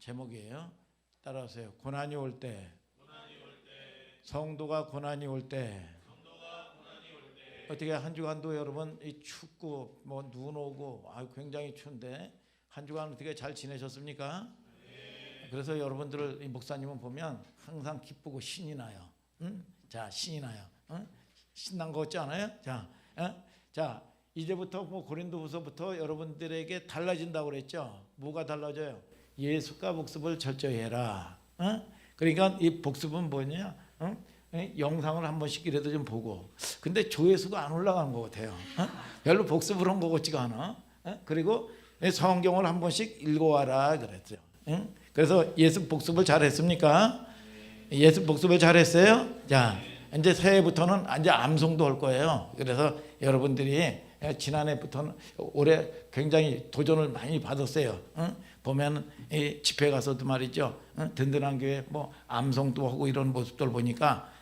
제목이에요. 따라하세요. 고난이 올 때, 성도가 고난이 올 때, 어떻게 한 주간도 여러분 이 춥고 뭐 눈 오고 굉장히 추운데 한 주간 어떻게 잘 지내셨습니까? 그래서 여러분들을 이 목사님은 보면 항상 기쁘고 신이 나요. 응? 자, 신이 나요. 응? 신난 거 같지 않아요? 자, 이제부터 뭐 고린도후서부터 여러분들에게 달라진다고 그랬죠. 뭐가 달라져요? 예수가 복습을 철저히 해라. 그러니까 이 복습은 뭐냐? 영상을 한 번씩이라도 좀 보고. 근데 조회수가 안 올라가는 것 같아요. 별로 복습을 한 것 같지가 않아. 그리고 성경을 한 번씩 읽어와라 그랬죠. 그래서 예수 복습을 잘했습니까? 예수 복습을 잘했어요? 자, 이제 새해부터는 이제 암송도 할 거예요. 그래서 여러분들이 지난해부터는 올해 굉장히 도전을 많이 받았어요. 보면 집회 가서도 말이죠. 든든한 교회 뭐 암송도 하고 이런 모습들 보니까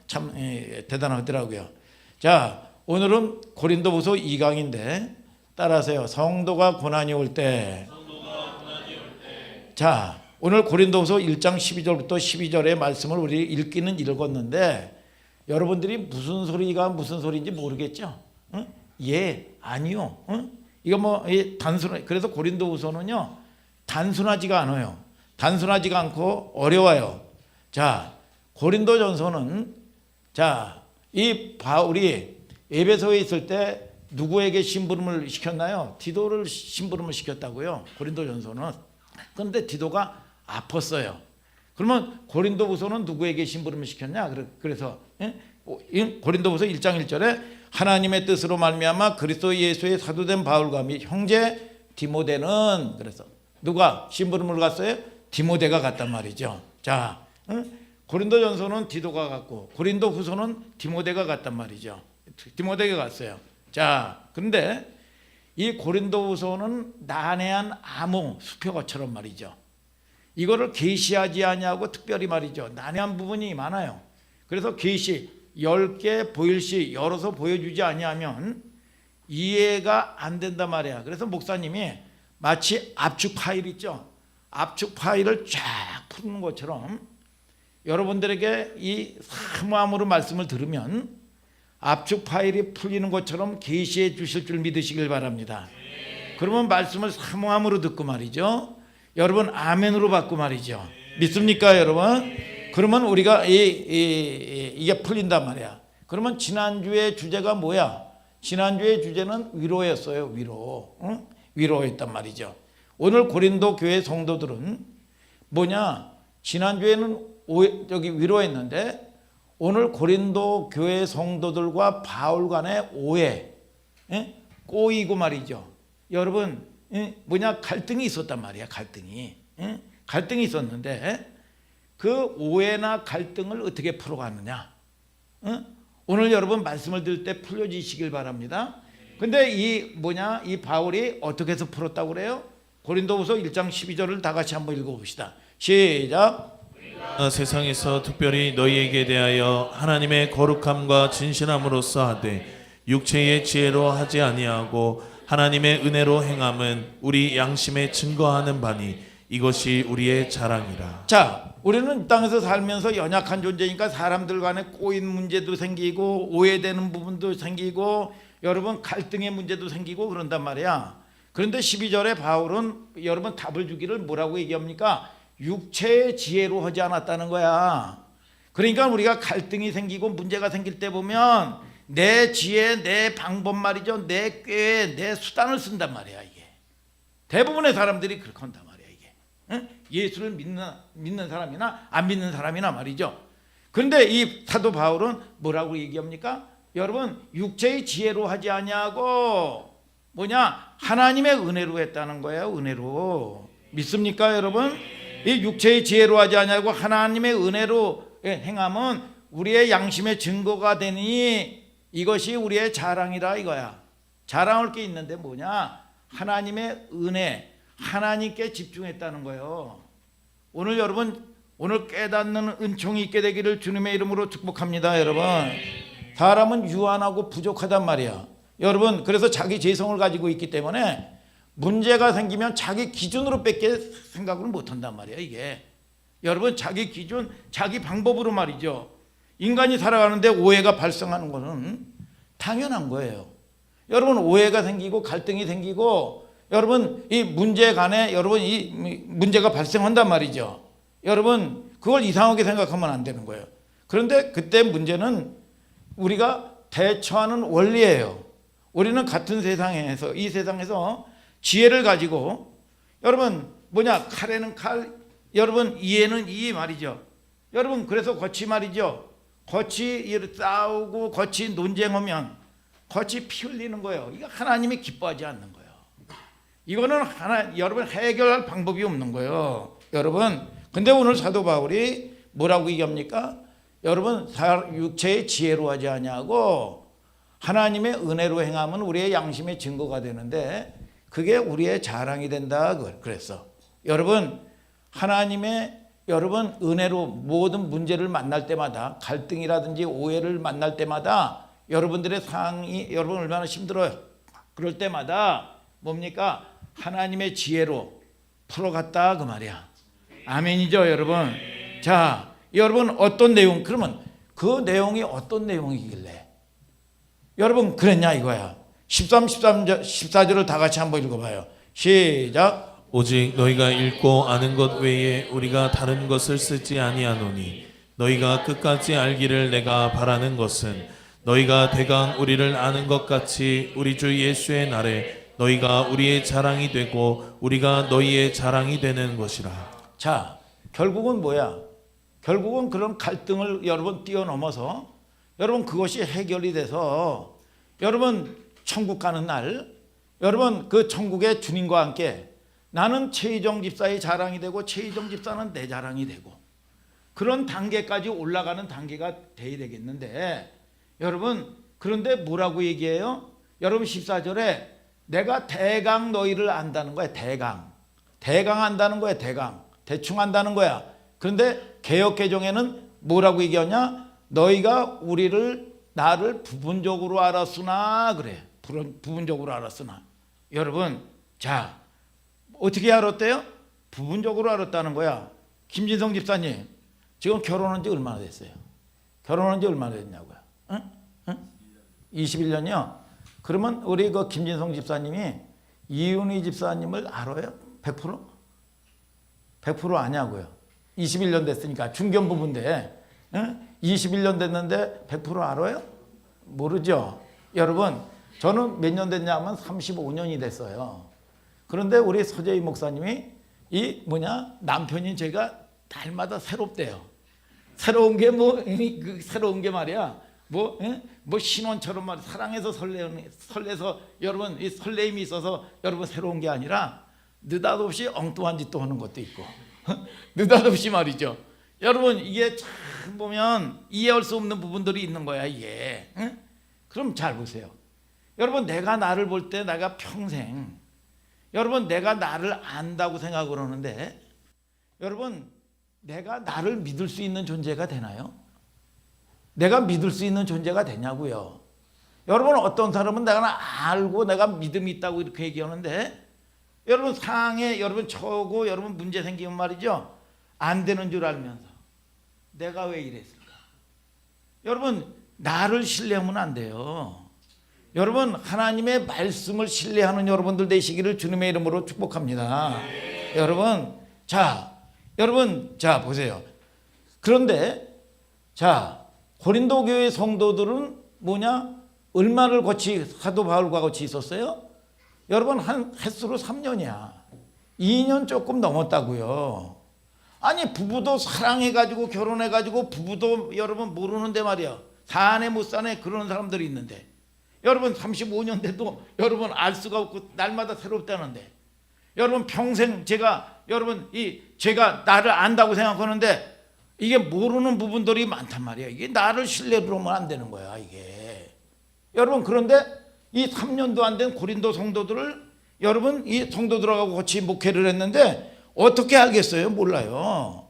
참 대단하더라고요. 자, 오늘은 고린도후서 2강인데 따라하세요. 성도가 고난이 올 때. 자, 오늘 고린도후서 1장 12절부터 12절의 말씀을 우리 읽기는 읽었는데 여러분들이 무슨 소리가 무슨 소리인지 모르겠죠? 예, 아니요. 이거 뭐 단순해. 그래서 고린도후서는요 단순하지가 않아요. 단순하지가 않고 어려워요. 자, 고린도전서는 자, 이 바울이 에베소에 있을 때 누구에게 심부름을 시켰나요? 디도를 심부름을 시켰다고요. 고린도전서는. 그런데 디도가 아팠어요. 그러면 고린도후서는 누구에게 심부름을 시켰냐? 그래서 고린도후서 1장 1절에 하나님의 뜻으로 말미암아 그리스도 예수의 사도된 바울과 및 형제 디모데는 그래서 누가 심부름을 갔어요? 디모데가 갔단 말이죠. 자, 고린도전서는 디도가 갔고 고린도후서는 디모데가 갔단 말이죠. 디모데가 갔어요. 자, 그런데 이 고린도후서는 난해한 암호 수표가처럼 말이죠. 이거를 계시하지 아니하고 특별히 말이죠. 난해한 부분이 많아요. 그래서 계시 10개 보일시 열어서 보여주지 아니하면 이해가 안 된단 말이야. 그래서 목사님이 마치 압축 파일 있죠. 압축 파일을 쫙 푸는 것처럼 여러분들에게 이 사모함으로 말씀을 들으면 압축 파일이 풀리는 것처럼 계시해 주실 줄 믿으시길 바랍니다. 그러면 말씀을 사모함으로 듣고 말이죠. 여러분 아멘으로 받고 말이죠. 믿습니까 여러분? 그러면 우리가 이게 풀린단 말이야. 그러면 지난주의 주제가 뭐야? 지난주의 주제는 위로였어요. 위로. 위로였단 말이죠. 오늘 고린도 교회 성도들은 뭐냐? 지난주에는 여기 위로했는데 오늘 고린도 교회 성도들과 바울 간의 오해, 꼬이고 말이죠. 여러분 뭐냐? 갈등이 있었단 말이야. 갈등이 있었는데 그 오해나 갈등을 어떻게 풀어가느냐? 오늘 여러분 말씀을 들을 때 풀려지시길 바랍니다. 근데 이 바울이 어떻게 해서 풀었다고 그래요? 고린도후서 1장 12절을 다 같이 한번 읽어봅시다. 시작. 세상에서 특별히 너희에게 대하여 하나님의 거룩함과 진실함으로써 하되 육체의 지혜로 하지 아니하고 하나님의 은혜로 행함은 우리 양심에 증거하는 바니 이것이 우리의 자랑이라. 자, 우리는 이 땅에서 살면서 연약한 존재니까 사람들 간에 꼬인 문제도 생기고 오해되는 부분도 생기고 여러분 갈등의 문제도 생기고 그런단 말이야. 그런데 12절에 바울은 여러분 답을 주기를 뭐라고 얘기합니까? 육체의 지혜로 하지 않았다는 거야. 그러니까 우리가 갈등이 생기고 문제가 생길 때 보면 내 지혜, 내 방법 말이죠. 내 꾀, 내 수단을 쓴단 말이야 이게. 대부분의 사람들이 그렇게 한단 말이야 이게. 예수를 믿는 사람이나 안 믿는 사람이나 말이죠. 그런데 이 사도 바울은 뭐라고 얘기합니까? 여러분 육체의 지혜로 하지 아니하고 하나님의 은혜로 했다는 거예요. 은혜로. 믿습니까 여러분? 이 육체의 지혜로 하지 아니하고 하나님의 은혜로 행함은 우리의 양심의 증거가 되니 이것이 우리의 자랑이라 이거야. 자랑할 게 있는데 하나님의 은혜, 하나님께 집중했다는 거예요. 오늘 여러분 깨닫는 은총이 있게 되기를 주님의 이름으로 축복합니다. 여러분 사람은 유한하고 부족하단 말이야. 여러분 그래서 자기 재성을 가지고 있기 때문에 문제가 생기면 자기 기준으로 밖에 생각을 못 한단 말이야, 이게. 여러분, 자기 기준, 자기 방법으로 말이죠. 인간이 살아가는데 오해가 발생하는 것은 당연한 거예요. 여러분, 오해가 생기고 갈등이 생기고 여러분 이 문제 간에 여러분 이 문제가 발생한단 말이죠. 여러분, 그걸 이상하게 생각하면 안 되는 거예요. 그런데 그때 문제는 우리가 대처하는 원리예요. 우리는 같은 세상에서, 이 세상에서 지혜를 가지고, 여러분 뭐냐, 칼에는 칼, 여러분 이에는 이 말이죠. 여러분, 그래서 같이 말이죠, 같이 싸우고 같이 논쟁하면 같이 피 흘리는 거예요. 이거 하나님이 기뻐하지 않는 거예요. 이거는 여러분 해결할 방법이 없는 거예요. 여러분, 근데 오늘 사도 바울이 뭐라고 얘기합니까? 여러분, 육체의 지혜로 하지 아니하고 하나님의 은혜로 행하면 우리의 양심의 증거가 되는데 그게 우리의 자랑이 된다 그랬어. 여러분, 하나님의 여러분 은혜로 모든 문제를 만날 때마다, 갈등이라든지 오해를 만날 때마다 여러분들의 상황이 여러분 얼마나 힘들어요. 그럴 때마다 뭡니까? 하나님의 지혜로 풀어갔다 그 말이야. 아멘이죠, 여러분. 자, 여러분 어떤 내용, 그러면 그 내용이 어떤 내용이길래 여러분 그랬냐 이거야. 14절을 다 같이 한번 읽어봐요. 시작. 오직 너희가 읽고 아는 것 외에 우리가 다른 것을 쓰지 아니하노니 너희가 끝까지 알기를 내가 바라는 것은 너희가 대강 우리를 아는 것 같이 우리 주 예수의 날에 너희가 우리의 자랑이 되고 우리가 너희의 자랑이 되는 것이라. 자, 결국은 뭐야? 결국은 그런 갈등을 여러분 뛰어넘어서 여러분 그것이 해결이 돼서 여러분 천국 가는 날, 여러분 그 천국의 주님과 함께 나는 최희정 집사의 자랑이 되고 최희정 집사는 내 자랑이 되고 그런 단계까지 올라가는 단계가 돼야 되겠는데, 여러분 그런데 뭐라고 얘기해요? 여러분 14절에 내가 대강 너희를 안다는 거야. 대강 안다는 거야. 대충 안다는 거야. 그런데 개역개정에는 뭐라고 얘기하냐? 너희가 나를 부분적으로 알았으나 그래. 부분적으로 알았으나. 여러분, 자, 어떻게 알았대요? 부분적으로 알았다는 거야. 김진성 집사님, 지금 결혼한 지 얼마나 됐어요? 결혼한 지 얼마나 됐냐고요? 응? 21년이요? 그러면 우리 그 김진성 집사님이 이윤희 집사님을 알아요? 100%? 100% 아냐고요. 21년 됐으니까 중견 부부인데, 응? 21년 됐는데 100% 알아요? 모르죠. 여러분, 저는 몇 년 됐냐면 35년이 됐어요. 그런데 우리 서재희 목사님이 남편이 제가 날마다 새롭대요. 새로운 게 새로운 게 말이야. 신혼처럼 말 사랑해서 설레서 여러분 이 설레임이 있어서 여러분 새로운 게 아니라 느닷없이 엉뚱한 짓도 하는 것도 있고 느닷없이 말이죠. 여러분 이게 참 보면 이해할 수 없는 부분들이 있는 거야 이게. 응? 그럼 잘 보세요. 여러분 내가 나를 볼 때 내가 평생 여러분 내가 나를 안다고 생각을 하는데 여러분 내가 나를 믿을 수 있는 존재가 되나요? 내가 믿을 수 있는 존재가 되냐고요. 여러분 어떤 사람은 내가 알고 내가 믿음이 있다고 이렇게 얘기하는데 여러분 상황에 여러분 처고 여러분 문제 생기면 말이죠. 안 되는 줄 알면서 내가 왜 이랬을까? 여러분 나를 신뢰하면 안 돼요. 여러분 하나님의 말씀을 신뢰하는 여러분들 되시기를 주님의 이름으로 축복합니다. 여러분 자 보세요. 그런데 자 고린도 교회 성도들은 얼마를 같이 사도 바울과 같이 있었어요? 여러분 횟수로 3년이야. 2년 조금 넘었다고요. 아니 부부도 사랑해가지고 결혼해가지고 부부도 여러분 모르는데 말이야. 사내 못 사내 그러는 사람들이 있는데 여러분 35년 돼도 여러분 알 수가 없고 날마다 새롭다는데 여러분 평생 제가 나를 안다고 생각하는데 이게 모르는 부분들이 많단 말이야. 이게 나를 신뢰로 하면 안 되는 거야 이게. 여러분 그런데 이 3년도 안 된 고린도 성도들을 여러분 이 성도들하고 같이 목회를 했는데 어떻게 알겠어요? 몰라요.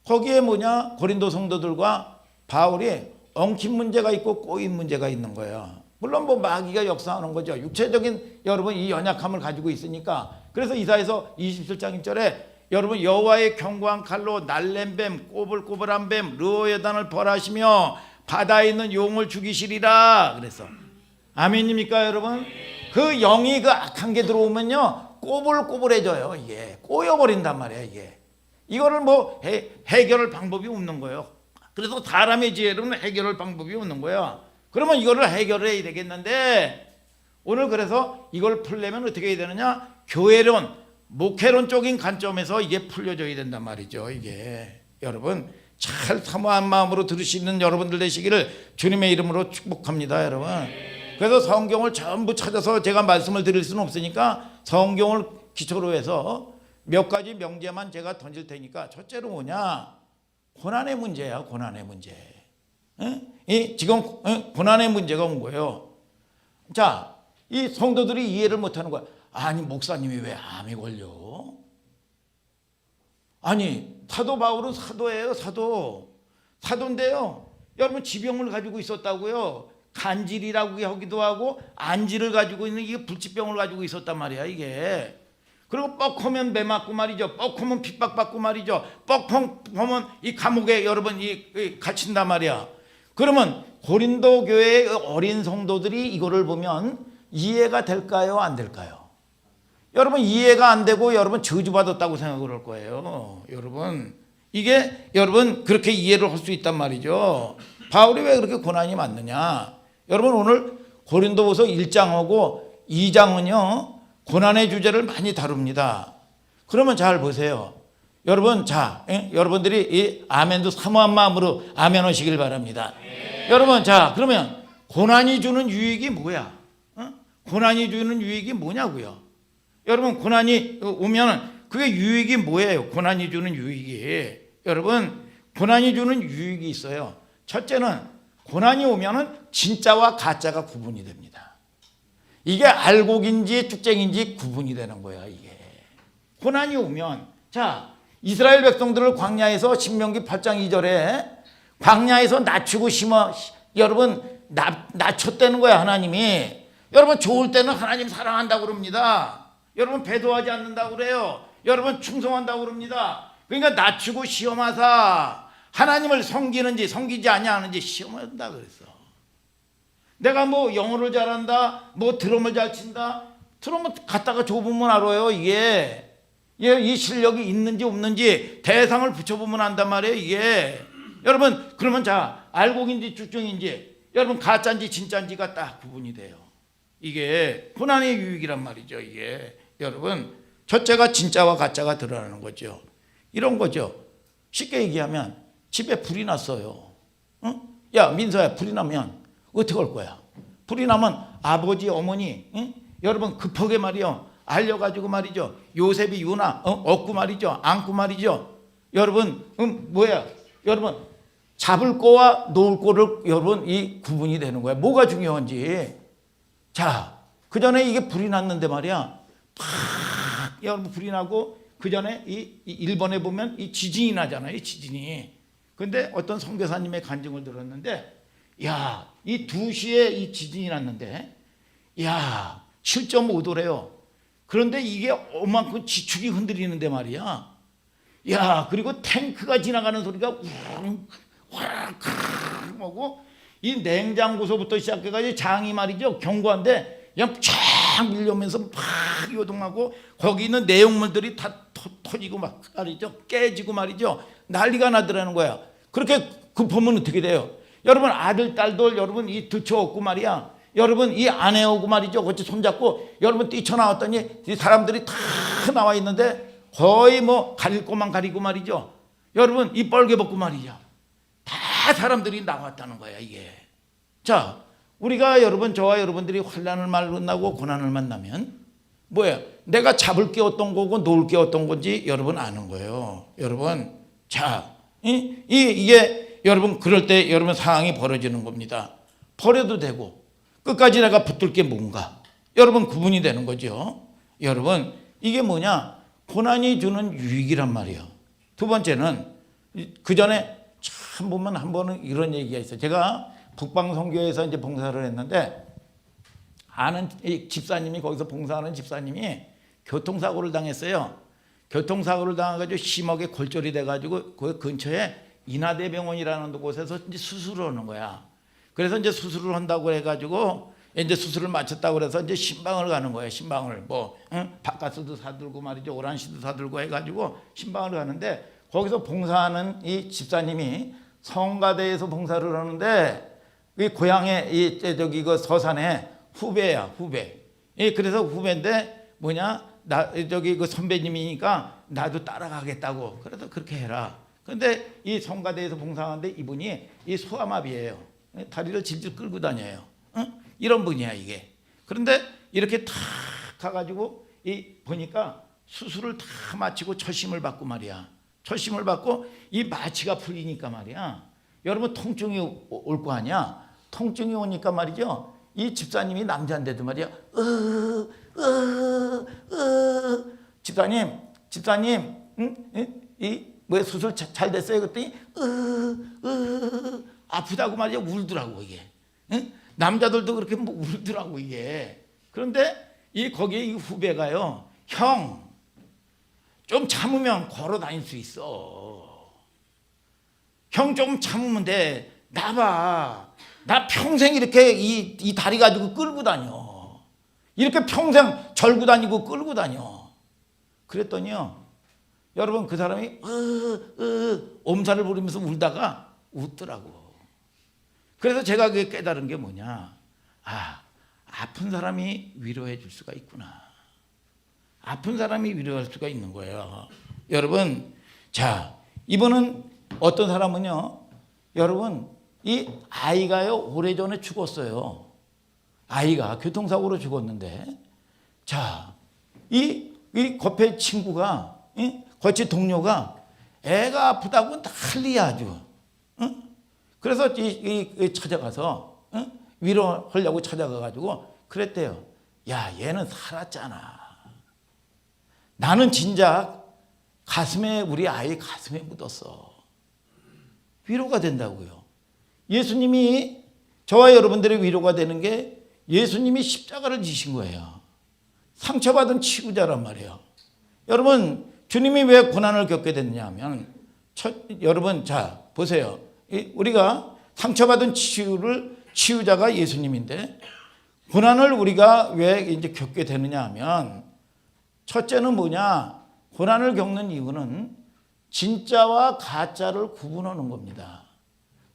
거기에 고린도 성도들과 바울이 엉킨 문제가 있고 꼬인 문제가 있는 거야. 물론 뭐 마귀가 역사하는 거죠. 육체적인 여러분 이 연약함을 가지고 있으니까. 그래서 이사야서 27장 1절에 여러분 여호와의 견고한 칼로 날랜 뱀 꼬불꼬불한 뱀 르호야단을 벌하시며 바다에 있는 용을 죽이시리라. 그래서 아멘입니까 여러분? 그 영이 그 악한 게 들어오면요 꼬불꼬불해져요. 이게 꼬여버린단 말이에요. 이거를 뭐 해결할 방법이 없는 거예요. 그래서 사람의 지혜로는 해결할 방법이 없는 거야. 그러면 이거를 해결해야 되겠는데 오늘 그래서 이걸 풀려면 어떻게 해야 되느냐? 교회론, 목회론적인 관점에서 이게 풀려져야 된단 말이죠. 이게 여러분 잘 사모한 마음으로 들으시는 여러분들 되시기를 주님의 이름으로 축복합니다. 여러분. 그래서 성경을 전부 찾아서 제가 말씀을 드릴 수는 없으니까 성경을 기초로 해서 몇 가지 명제만 제가 던질 테니까 첫째로 뭐냐? 고난의 문제야. 고난의 문제. 지금 고난의 문제가 온 거예요. 자, 이 성도들이 이해를 못하는 거야. 아니 목사님이 왜 암이 걸려? 아니 사도 바울은 사도예요. 사도인데요. 여러분 지병을 가지고 있었다고요. 간질이라고 하기도 하고 안질을 가지고 있는 이게 불치병을 가지고 있었단 말이야 이게. 그리고 뻑하면 매 맞고 말이죠. 뻑하면 핍박받고 말이죠. 뻑하면 이 감옥에 여러분 이 갇힌단 말이야. 그러면 고린도 교회의 어린 성도들이 이거를 보면 이해가 될까요? 안 될까요? 여러분 이해가 안 되고 여러분 저주받았다고 생각을 할 거예요. 여러분 이게 여러분 그렇게 이해를 할 수 있단 말이죠. 바울이 왜 그렇게 고난이 많느냐? 여러분 오늘 고린도후서 1장하고 2장은요 고난의 주제를 많이 다룹니다. 그러면 잘 보세요. 여러분 자 여러분들이 이 아멘도 사모한 마음으로 아멘 하시길 바랍니다. 여러분 자 그러면 고난이 주는 유익이 뭐야? 고난이 주는 유익이 뭐냐고요? 여러분 고난이 오면 그게 유익이 뭐예요? 고난이 주는 유익이 여러분 고난이 주는 유익이 있어요. 첫째는 고난이 오면은 진짜와 가짜가 구분이 됩니다. 이게 알곡인지 쭉쟁인지 구분이 되는 거야 이게. 고난이 오면 자 이스라엘 백성들을 광야에서 신명기 8장 2절에 광야에서 낮추고 심어 여러분 낮췄다는 거야 하나님이. 여러분 좋을 때는 하나님 사랑한다고 그럽니다. 여러분 배도하지 않는다고 그래요. 여러분 충성한다고 그럽니다. 그러니까 낮추고 시험하사 하나님을 섬기는지 섬기지 아니하는지 시험한다 그랬어. 내가 뭐 영어를 잘한다, 뭐 드럼을 잘 친다, 드럼을 갖다가 좁으면 알아요 이게. 이 실력이 있는지 없는지 대상을 붙여보면 안단 말이에요 이게. 여러분 그러면 자 알곡인지 쭉정인지 여러분 가짜인지 진짜인지가 딱 구분이 돼요. 이게 고난의 유익이란 말이죠 이게. 여러분 첫째가 진짜와 가짜가 드러나는 거죠. 이런 거죠. 쉽게 얘기하면 집에 불이 났어요. 응? 야 민서야 불이 나면 어떻게 할 거야? 불이 나면 아버지 어머니 여러분 급하게 말이요 알려가지고 말이죠. 요셉이 유나 얻고 말이죠. 안고 말이죠. 여러분 뭐야? 여러분 잡을 거와 놓을 거를 여러분 이 구분이 되는 거야. 뭐가 중요한지. 자, 그 전에 이게 불이 났는데 말이야. 팍 여러분 불이 나고 그 전에 이 일본에 보면 이 지진이 나잖아요. 이 지진이. 근데 어떤 선교사님의 간증을 들었는데 야, 이 2시에 이 지진이 났는데 야, 7.5도래요. 그런데 이게 얼만큼 지축이 흔들리는데 말이야. 야, 그리고 탱크가 지나가는 소리가 우웅 화락 뭐고 이 냉장고서부터 시작해가지고 장이 말이죠. 견고한데 그냥 쫙 밀려오면서 막 요동하고 거기 있는 내용물들이 다 터지고 막 말이죠. 깨지고 말이죠. 난리가 나더라는 거야. 그렇게 급하면 어떻게 돼요? 여러분 아들 딸들 여러분 이 들쳐오고 말이야. 여러분 이 아내 오고 말이죠. 같이 손잡고 여러분 뛰쳐나왔더니 이 사람들이 다 나와 있는데 거의 뭐 가릴 것만 가리고 말이죠. 여러분 이 뻘개 벗고 말이죠. 다 사람들이 나왔다는 거야 이게. 자 우리가 여러분 저와 여러분들이 환난을 만나고 고난을 만나면 뭐야? 내가 잡을 게 어떤 거고 놓을 게 어떤 건지 여러분 아는 거예요. 여러분 자 이게 여러분 그럴 때 여러분 상황이 벌어지는 겁니다. 버려도 되고 끝까지 내가 붙들 게 뭔가 여러분 구분이 되는 거죠. 여러분 이게 뭐냐? 고난이 주는 유익이란 말이에요. 두 번째는 그 전에 참 보면 한 번은 이런 얘기가 있어요. 제가 북방선교에서 이제 봉사를 했는데 아는 이 집사님이 거기서 봉사하는 집사님이 교통사고를 당했어요. 교통사고를 당해가지고 심하게 골절이 돼가지고 그 근처에 인하대병원이라는 곳에서 이제 수술을 하는 거야. 그래서 이제 수술을 한다고 해가지고 이제 수술을 마쳤다고 그래서 이제 신방을 가는 거예요. 신방을 뭐 바카스도 사들고 말이죠, 오란시도 사들고 해가지고 신방을 가는데 거기서 봉사하는 이 집사님이 성가대에서 봉사를 하는데 이 고향에 이 저기 그 서산에 후배야, 후배. 그래서 후배인데 뭐냐, 나 저기 그 선배님이니까 나도 따라가겠다고. 그래서 그렇게 해라. 그런데 이 성가대에서 봉사하는데 이분이 이 소아마비예요. 다리를 질질 끌고 다녀요. 이런 분이야 이게. 그런데 이렇게 탁 가가지고 이 보니까 수술을 다 마치고 처심을 받고 말이야. 처심을 받고 이 마취가 풀리니까 말이야. 여러분 통증이 올 거 아니야. 통증이 오니까 말이죠. 이 집사님이 남자인데도 말이야. 집사님, 이 뭐 수술 잘 됐어요? 그랬더니 아프다고 말이야 울더라고 이게. 남자들도 그렇게 뭐 울더라고 이게. 그런데 이 거기에 이 후배가요, 형, 좀 참으면 걸어 다닐 수 있어. 형 좀 참으면 돼. 나봐. 나 평생 이렇게 이 다리 가지고 끌고 다녀. 이렇게 평생 절고 다니고 끌고 다녀. 그랬더니요, 여러분 그 사람이 엄살을 부리면서 울다가 웃더라고. 그래서 제가 그게 깨달은 게 뭐냐. 아픈 사람이 위로해 줄 수가 있구나. 아픈 사람이 위로할 수가 있는 거예요. 여러분, 자, 이분은 어떤 사람은요, 여러분, 이 아이가요, 오래전에 죽었어요. 아이가 교통사고로 죽었는데, 자, 이 겉에 친구가, 거치 동료가 애가 아프다고 난리야 아주. 그래서 이 찾아가서 위로하려고 찾아가가지고 그랬대요. 야, 얘는 살았잖아. 나는 진작 가슴에, 우리 아이 가슴에 묻었어. 위로가 된다고요. 예수님이 저와 여러분들의 위로가 되는 게 예수님이 십자가를 지신 거예요. 상처받은 치유자란 말이에요. 여러분, 주님이 왜 고난을 겪게 됐냐 하면, 여러분, 자, 보세요. 우리가 상처받은 치유자가 예수님인데, 고난을 우리가 왜 이제 겪게 되느냐 하면, 첫째는 뭐냐? 고난을 겪는 이유는 진짜와 가짜를 구분하는 겁니다.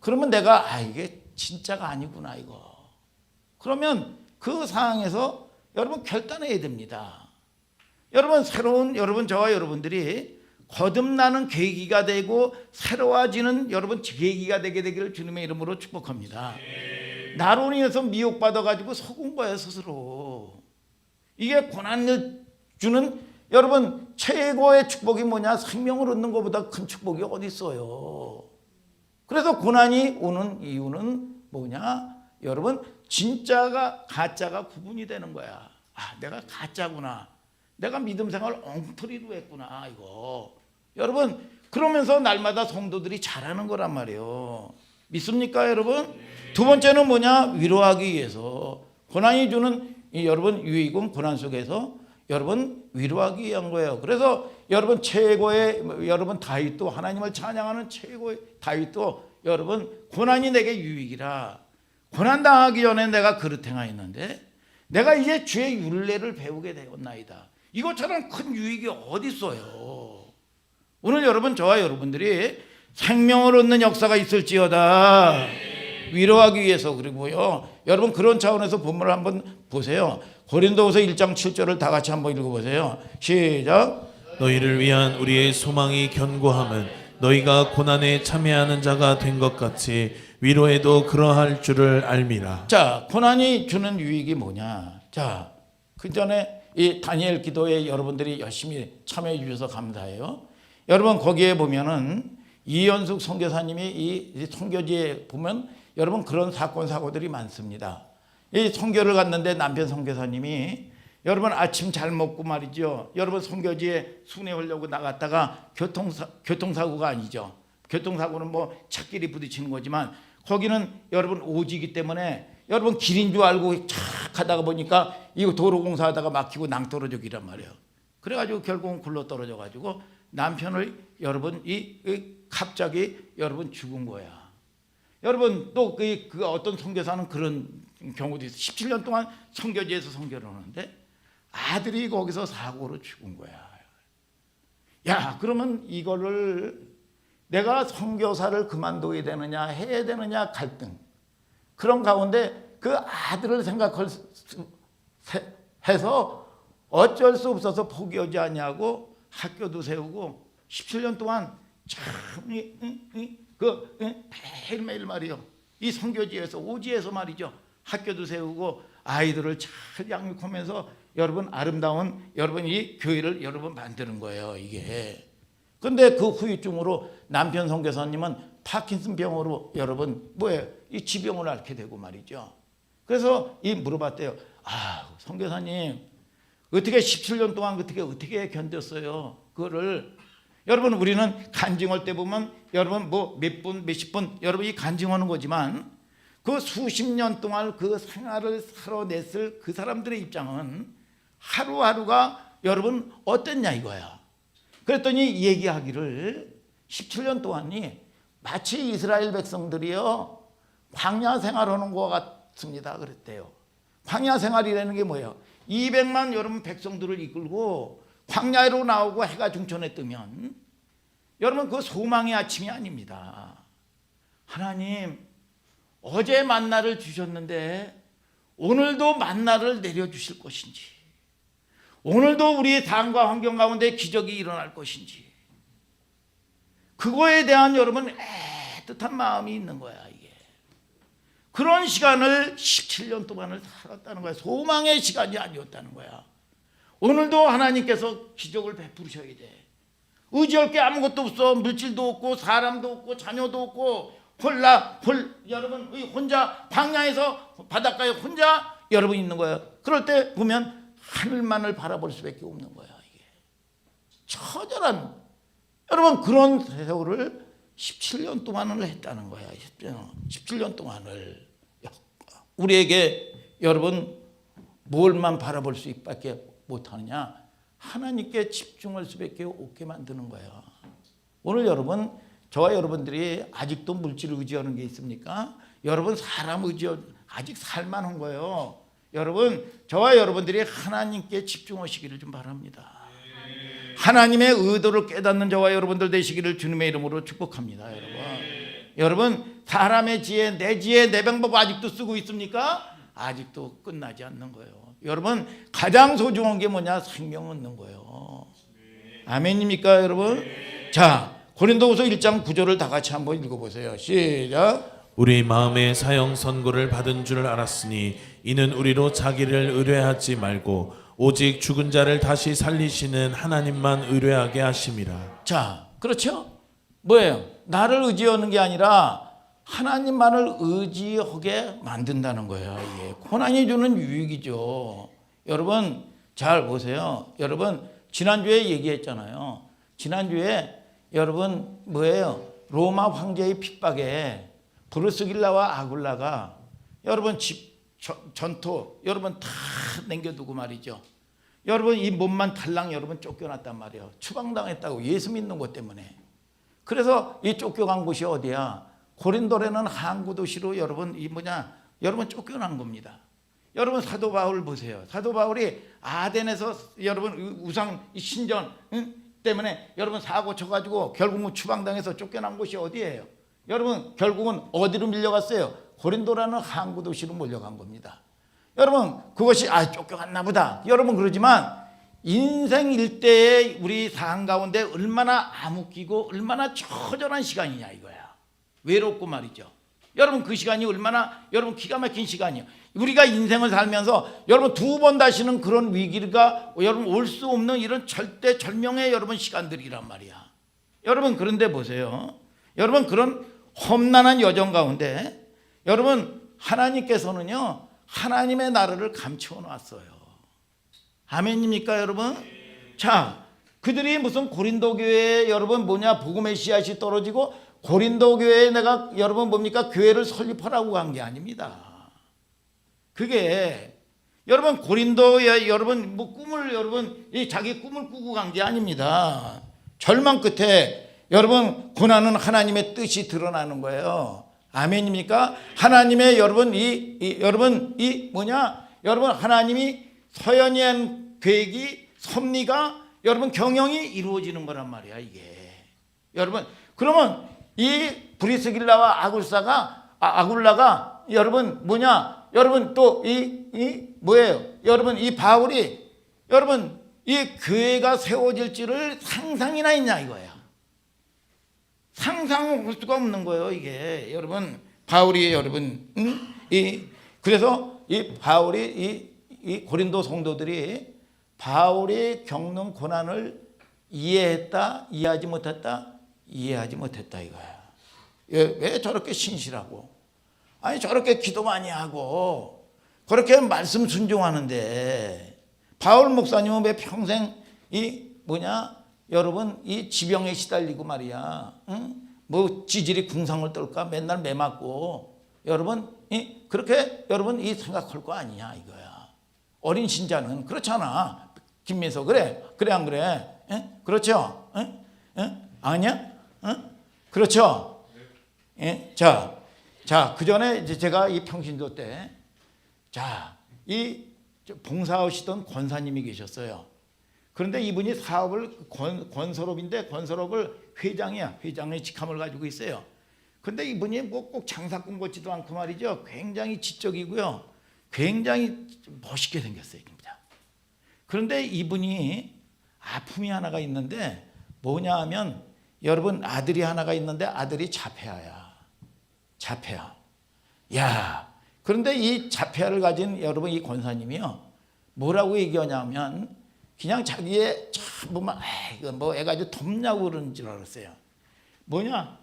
그러면 내가 이게 진짜가 아니구나 이거. 그러면 그 상황에서 여러분 결단해야 됩니다. 여러분 저와 여러분들이 거듭나는 계기가 되고 새로워지는 여러분 계기가 되게 되기를 주님의 이름으로 축복합니다. 나로 인해서 미혹받아가지고 속은 거예요 스스로. 이게 고난을 주는 여러분 최고의 축복이 뭐냐? 생명을 얻는 것보다 큰 축복이 어디 있어요? 그래서 고난이 오는 이유는 뭐냐? 여러분 진짜가 가짜가 구분이 되는 거야. 내가 가짜구나. 내가 믿음 생활을 엉터리로 했구나 이거. 여러분 그러면서 날마다 성도들이 잘하는 거란 말이에요. 믿습니까 여러분? 두 번째는 뭐냐? 위로하기 위해서. 고난이 주는 여러분 유익은 고난 속에서 여러분 위로하기 위한 거예요. 그래서 여러분 최고의 여러분 다윗도 하나님을 찬양하는 최고의 다윗도 여러분 고난이 내게 유익이라. 고난 당하기 전에 내가 그릇 행하였는데 내가 이제 주의 율례를 배우게 되었나이다. 이것처럼 큰 유익이 어디 있어요? 오늘 여러분 저와 여러분들이 생명을 얻는 역사가 있을지어다. 위로하기 위해서. 그리고요 여러분 그런 차원에서 본문을 한번 보세요. 고린도후서 1장 7절을 다 같이 한번 읽어보세요. 시작. 너희를 위한 우리의 소망이 견고함은 너희가 고난에 참여하는 자가 된 것 같이 위로에도 그러할 줄을 알미라. 자, 고난이 주는 유익이 뭐냐? 자, 그 전에 이 다니엘 기도에 여러분들이 열심히 참여해 주셔서 감사해요. 여러분 거기에 보면은 이현숙 선교사님이 이 선교지에 보면 여러분 그런 사건 사고들이 많습니다. 이 선교를 갔는데 남편 선교사님이 여러분 아침 잘 먹고 말이죠. 여러분 선교지에 순회하려고 나갔다가 교통사고가 아니죠. 교통사고는 뭐 차끼리 부딪히는 거지만 거기는 여러분 오지기 때문에 여러분 길인 줄 알고 착 하다가 보니까 이거 도로 공사하다가 막히고 낭떠러지기란 말이에요. 그래가지고 결국은 굴러 떨어져 가지고 남편을 여러분 갑자기 여러분 죽은 거야. 여러분 또 그 어떤 선교사는 그런 경우도 있어. 17년 동안 선교지에서 선교를 하는데 아들이 거기서 사고로 죽은 거야. 야, 그러면 이거를 내가 선교사를 그만둬야 되느냐 해야 되느냐 갈등. 그런 가운데 그 아들을 생각해서 어쩔 수 없어서 포기하지 않냐고 학교도 세우고 17년 동안 참 매일매일 말이요. 이 선교지에서 오지에서 말이죠. 학교도 세우고 아이들을 잘 양육하면서 여러분 아름다운 여러분 이 교회를 여러분 만드는 거예요, 이게. 근데 그 후유증으로 남편 선교사님은 파킨슨 병으로 여러분 뭐예요? 이 지병을 앓게 되고 말이죠. 그래서 이 물어봤대요. 아, 선교사님 어떻게 17년 동안 어떻게 견뎠어요? 그거를 여러분 우리는 간증할 때 보면 여러분 뭐 몇 분 몇십 분 여러분 이 간증하는 거지만 그 수십 년 동안 그 생활을 살아냈을 그 사람들의 입장은 하루하루가 여러분 어땠냐 이거야. 그랬더니 얘기하기를 17년 동안이 마치 이스라엘 백성들이요 광야 생활하는 것 같습니다 그랬대요. 광야 생활이라는 게 뭐예요? 200만 여러분 백성들을 이끌고 광야로 나오고 해가 중천에 뜨면 여러분 그 소망의 아침이 아닙니다. 하나님 어제 만나를 주셨는데 오늘도 만나를 내려주실 것인지, 오늘도 우리의 삶과 환경 가운데 기적이 일어날 것인지, 그거에 대한 여러분 애틋한 마음이 있는 거야 이게. 그런 시간을 17년 동안을 살았다는 거야. 소망의 시간이 아니었다는 거야. 오늘도 하나님께서 기적을 베푸셔야 돼. 의지할 게 아무것도 없어. 물질도 없고 사람도 없고 자녀도 없고 여러분 혼자 광야에서 바닷가에 혼자 여러분 있는 거예요. 그럴 때 보면 하늘만을 바라볼 수밖에 없는 거야 이게. 처절한 여러분 그런 세월을 17년 동안을 했다는 거야. 17년 동안을 우리에게 여러분 뭘만 바라볼 수밖에 못하느냐? 하나님께 집중할 수밖에 없게 만드는 거예요. 오늘 여러분 저와 여러분들이 아직도 물질을 의지하는 게 있습니까? 여러분 사람 아직 살만한 거예요. 여러분 저와 여러분들이 하나님께 집중하시기를 좀 바랍니다. 하나님의 의도를 깨닫는 저와 여러분들 되시기를 주님의 이름으로 축복합니다. 여러분 사람의 지혜 내 방법 아직도 쓰고 있습니까? 아직도 끝나지 않는 거예요. 여러분 가장 소중한 게 뭐냐? 생명 얻는 거예요. 아멘입니까 여러분? 자 고린도후서 1장 9절을 다 같이 한번 읽어보세요. 시작. 우리 마음의 사형 선고를 받은 줄 알았으니 이는 우리로 자기를 의뢰하지 말고 오직 죽은 자를 다시 살리시는 하나님만 의뢰하게 하심이라. 자 그렇죠? 뭐예요? 나를 의지하는 게 아니라 하나님만을 의지하게 만든다는 거예요. 이게 고난이 주는 유익이죠. 여러분 잘 보세요. 여러분 지난주에 얘기했잖아요. 지난주에 여러분 뭐예요? 로마 황제의 핍박에 브루스길라와 아굴라가 여러분 전토 여러분 다 남겨두고 말이죠. 여러분 이 몸만 달랑 여러분 쫓겨났단 말이에요. 추방당했다고 예수 믿는 것 때문에. 그래서 이 쫓겨간 곳이 어디야? 고린도라는 항구 도시로 여러분 여러분 쫓겨난 겁니다. 여러분 사도 바울 보세요. 사도 바울이 아덴에서 여러분 우상 신전 때문에 여러분 사고 쳐가지고 결국은 추방당해서 쫓겨난 곳이 어디예요? 여러분 결국은 어디로 밀려갔어요? 고린도라는 항구 도시로 몰려간 겁니다. 여러분 그것이 쫓겨갔나 보다 여러분 그러지만 인생 일대의 우리 삶 가운데 얼마나 암흑기고 얼마나 처절한 시간이냐 이거야. 외롭고 말이죠. 여러분 그 시간이 얼마나 여러분 기가 막힌 시간이에요. 우리가 인생을 살면서 여러분 두 번 다시는 그런 위기가 여러분 올 수 없는 이런 절대 절명의 여러분 시간들이란 말이야. 여러분 그런데 보세요. 여러분 그런 험난한 여정 가운데 여러분 하나님께서는요 하나님의 나라를 감추어 놨어요. 아멘입니까 여러분? 자 그들이 무슨 고린도 교회에 여러분 복음의 씨앗이 떨어지고 고린도 교회에 내가 여러분 뭡니까 교회를 설립하라고 간 게 아닙니다. 그게 여러분 고린도에 여러분 뭐 꿈을 여러분 이 자기 꿈을 꾸고 간 게 아닙니다. 절망 끝에 여러분 고난은 하나님의 뜻이 드러나는 거예요. 아멘입니까? 하나님의 여러분 여러분 여러분 하나님이 서연이 한 계획이 섭리가 여러분 경영이 이루어지는 거란 말이야 이게. 여러분 그러면 이 브리스길라와 아굴라가 여러분 여러분 또 뭐예요? 여러분 이 바울이 여러분 이 교회가 세워질지를 상상이나 했냐 이거야. 상상할 수가 없는 거예요 이게. 여러분 바울이 여러분 그래서 이 바울이 이 고린도 성도들이 바울이 겪는 고난을 이해했다, 이해하지 못했다, 이해하지 못했다 이거야. 왜 저렇게 신실하고, 아니 저렇게 기도 많이 하고, 그렇게 말씀 순종하는데, 바울 목사님은 왜 평생 여러분 이 지병에 시달리고 말이야, 뭐 지질이 궁상을 떨까 맨날 매 맞고, 여러분 그렇게 여러분 이 생각할 거 아니냐 이거야. 어린 신자는 그렇잖아. 김민서 그래 안 그래? 그렇죠? 아니야? 그렇죠? 자, 그 전에 이제 제가 이 평신도 때, 이 봉사하시던 권사님이 계셨어요. 그런데 이분이 사업을 권설업인데 권설업을 회장의 직함을 가지고 있어요. 그런데 이분이 뭐 꼭 장사꾼 같지도 않고 말이죠. 굉장히 지적이고요. 굉장히 멋있게 생겼어요. 그런데 이분이 아픔이 하나가 있는데 뭐냐 하면 여러분 아들이 하나가 있는데 아들이 자폐아야. 그런데 이 자폐아를 가진 여러분 이 권사님이요. 뭐라고 얘기하냐면 그냥 자기의 뭐 애가 아주 덥냐고 그러는 줄 알았어요.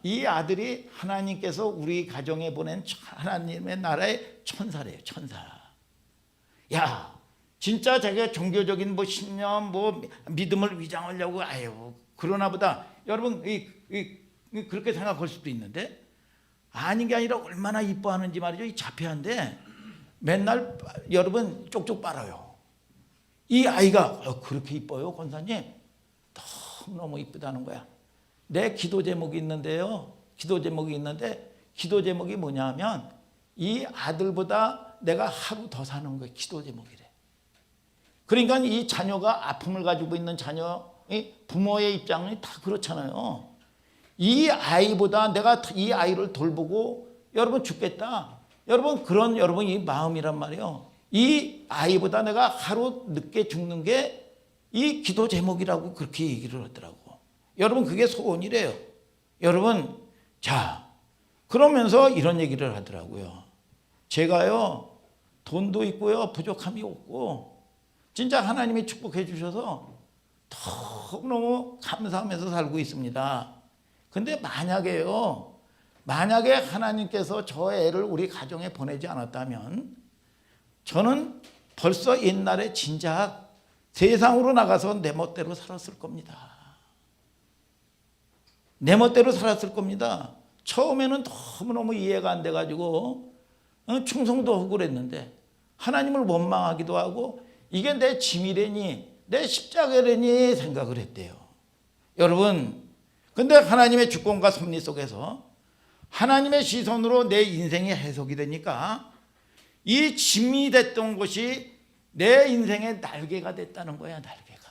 이 아들이 하나님께서 우리 가정에 보낸 하나님의 나라의 천사래요. 천사. 진짜 자기가 종교적인 뭐 신념 뭐 믿음을 위장하려고 그러나 보다. 여러분 그렇게 생각할 수도 있는데 아닌 게 아니라 얼마나 이뻐하는지 말이죠. 이 자폐한데 맨날 여러분 쪽쪽 빨아요. 이 아이가 그렇게 이뻐요 권사님? 너무 이쁘다는 거야. 내 기도 제목이 있는데요. 기도 제목이 뭐냐면 이 아들보다 내가 하루 더 사는 거예요. 기도 제목이래. 그러니까 이 자녀가 아픔을 가지고 있는 부모의 입장이 다 그렇잖아요. 이 아이보다 내가 이 아이를 돌보고 여러분 죽겠다. 여러분 그런 여러분 이 마음이란 말이에요. 이 아이보다 내가 하루 늦게 죽는 게 이 기도 제목이라고 그렇게 얘기를 하더라고. 여러분 그게 소원이래요. 여러분 그러면서 이런 얘기를 하더라고요. 제가요 돈도 있고요 부족함이 없고 진짜 하나님이 축복해 주셔서 너무너무 감사하면서 살고 있습니다. 근데 만약에 하나님께서 저 애를 우리 가정에 보내지 않았다면 저는 벌써 옛날에 진작 세상으로 나가서 내 멋대로 살았을 겁니다. 내 멋대로 살았을 겁니다. 처음에는 너무너무 이해가 안 돼가지고 충성도 하고 그랬는데 하나님을 원망하기도 하고 이게 내 짐이래니 내 십자가래니 생각을 했대요. 여러분 근데 하나님의 주권과 섭리 속에서 하나님의 시선으로 내 인생이 해석이 되니까 이 짐이 됐던 것이 내 인생의 날개가 됐다는 거야. 날개가.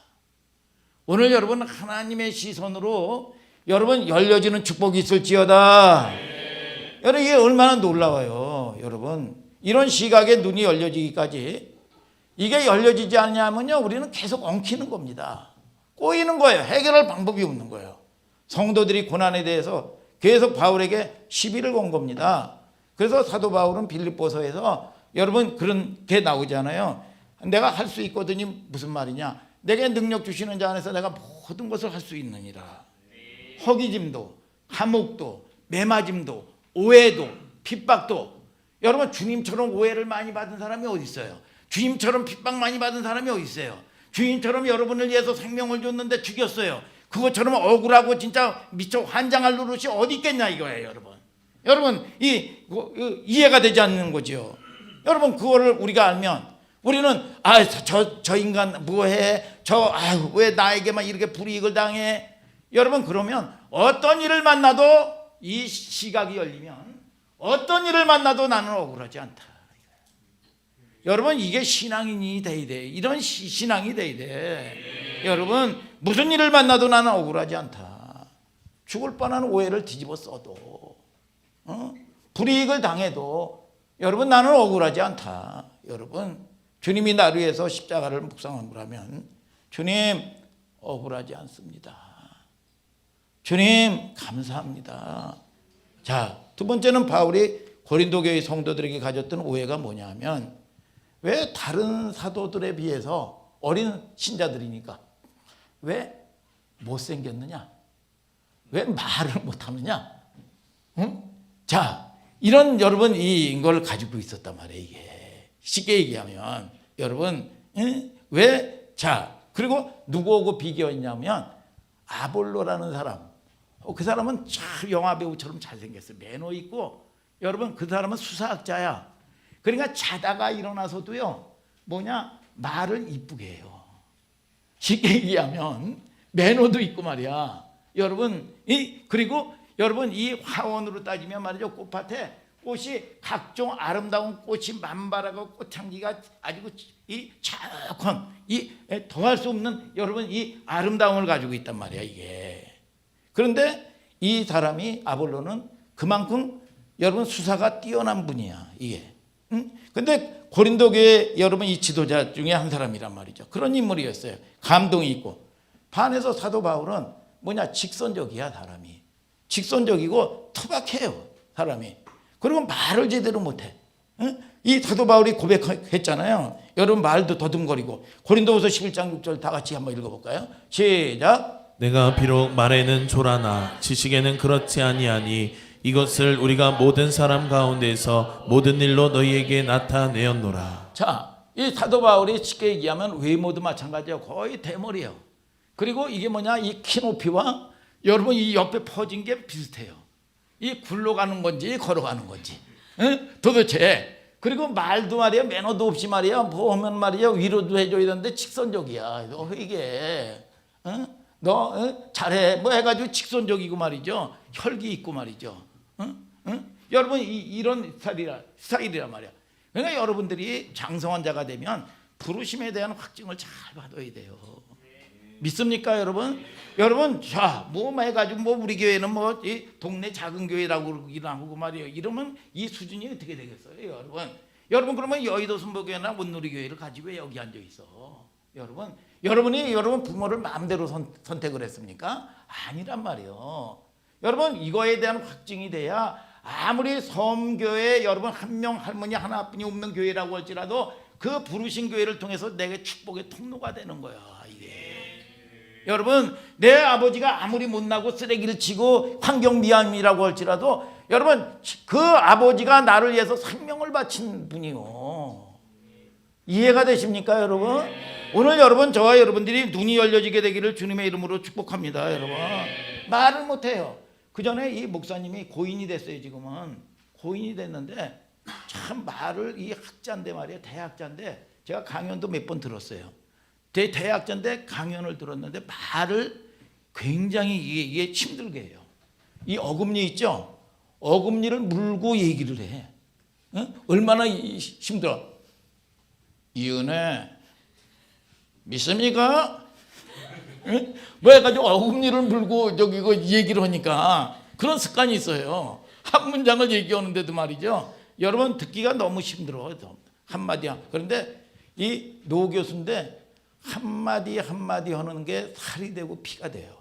오늘 여러분 하나님의 시선으로 여러분 열려지는 축복이 있을지어다. 여러분 이게 얼마나 놀라워요. 여러분 이런 시각에 눈이 열려지기까지 이게 열려지지 않냐면요 우리는 계속 엉키는 겁니다. 꼬이는 거예요. 해결할 방법이 없는 거예요. 성도들이 고난에 대해서 계속 바울에게 시비를 건 겁니다. 그래서 사도 바울은 빌립보서에서 여러분 그런 게 나오잖아요. 내가 할 수 있거든요. 무슨 말이냐? 내게 능력 주시는 자 안에서 내가 모든 것을 할 수 있느니라. 허기짐도 감옥도 매맞음도 오해도 핍박도 여러분 주님처럼 오해를 많이 받은 사람이 어디 있어요? 주님처럼 핍박 많이 받은 사람이 어디 있어요? 주님처럼 여러분을 위해서 생명을 줬는데 죽였어요. 그것처럼 억울하고 진짜 미쳐 환장할 노릇이 어디 있겠냐 이거예요. 여러분 이해가 되지 않는 거죠. 여러분 그거를 우리가 알면 우리는 저 인간 뭐해? 왜 나에게만 이렇게 불이익을 당해? 여러분 그러면 어떤 일을 만나도 이 시각이 열리면 어떤 일을 만나도 나는 억울하지 않다. 여러분 이게 신앙인이 돼야 돼. 이런 신앙이 돼야 돼. 여러분 무슨 일을 만나도 나는 억울하지 않다. 죽을 뻔한 오해를 뒤집어 써도 불이익을 당해도 여러분 나는 억울하지 않다. 여러분 주님이 나를 위해서 십자가를 묵상하면 주님 억울하지 않습니다. 주님 감사합니다. 자, 두 번째는 바울이 고린도 교회 성도들에게 가졌던 오해가 뭐냐 하면 왜 다른 사도들에 비해서 어린 신자들이니까 왜 못생겼느냐? 왜 말을 못하느냐? 응? 자, 이런 여러분 이걸 가지고 있었단 말이에요. 이게 쉽게 얘기하면 여러분 그리고 누구하고 비교했냐면 아볼로라는 사람. 그 사람은 참 영화 배우처럼 잘생겼어요. 매너 있고 여러분 그 사람은 수사학자야. 그러니까 자다가 일어나서도요 말을 이쁘게 해요. 쉽게 얘기하면 매너도 있고 말이야. 여러분 그리고 여러분 이 화원으로 따지면 말이죠. 꽃밭에 꽃이 각종 아름다운 꽃이 만발하고 꽃향기가 아주 이 촉한 더할 수 없는 여러분 이 아름다움을 가지고 있단 말이야 이게. 그런데 이 사람이 아볼로는 그만큼 여러분 수사가 뛰어난 분이야 이게. 근데 고린도 교회 여러분 이 지도자 중에 한 사람이란 말이죠. 그런 인물이었어요. 감동이 있고. 반해서 사도 바울은 직선적이야 사람이. 직선적이고 투박해요 사람이. 그리고 말을 제대로 못해. 이 사도 바울이 고백했잖아요. 여러분 말도 더듬거리고. 고린도후서 11장 6절 다 같이 한번 읽어볼까요? 시작. 내가 비록 말에는 조라나 지식에는 그렇지 아니하니 이것을 우리가 모든 사람 가운데서 모든 일로 너희에게 나타내었노라. 자, 이 사도 바울이 쉽게 얘기하면 외모도 마찬가지예요. 거의 대머리예요. 그리고 이게 이 키 높이와 여러분 이 옆에 퍼진 게 비슷해요. 이 굴러가는 건지 걸어가는 건지 도대체. 그리고 말도 말이야 매너도 없이 말이야 하면 말이야 위로도 해줘야 되는데 직선적이야. 이게 너 잘해 해가지고 직선적이고 말이죠. 혈기 있고 말이죠. 여러분 이런 스타일이란 말이야. 그러니까 여러분들이 장성한 자가 되면 부르심에 대한 확증을 잘 받아야 돼요. 믿습니까 여러분? 여러분 해가지고 우리 교회는 이 동네 작은 교회라고 하고 말이에요. 이러면 이 수준이 어떻게 되겠어요 여러분 그러면 여의도 순복교회나 온누리교회를 가지고 왜 여기 앉아 있어? 여러분이 여러분 부모를 마음대로 선택을 했습니까? 아니란 말이에요. 여러분 이거에 대한 확증이 돼야 아무리 섬교회 여러분 한 명 할머니 하나뿐이 없는 교회라고 할지라도 그 부르신 교회를 통해서 내게 축복의 통로가 되는 거야 이게. 여러분 내 아버지가 아무리 못나고 쓰레기를 치고 환경미화이라고 할지라도 여러분 그 아버지가 나를 위해서 생명을 바친 분이요. 이해가 되십니까 여러분? 오늘 여러분 저와 여러분들이 눈이 열려지게 되기를 주님의 이름으로 축복합니다. 여러분 말을 못해요. 그 전에 이 목사님이 고인이 됐어요. 지금은 고인이 됐는데 참 말을 이 학자인데 말이에요. 대학자인데 제가 강연도 몇 번 들었어요. 대학자인데 강연을 들었는데 말을 굉장히 이게 힘들게 해요. 이 어금니 있죠? 어금니를 물고 얘기를 해. 얼마나 힘들어. 이은혜 믿습니까? 해가지고 어금니를 물고 이거 얘기를 하니까 그런 습관이 있어요. 한 문장을 얘기하는데도 말이죠. 여러분 듣기가 너무 힘들어. 한마디. 그런데 이 노 교수인데 한마디 한마디 하는 게 살이 되고 피가 돼요.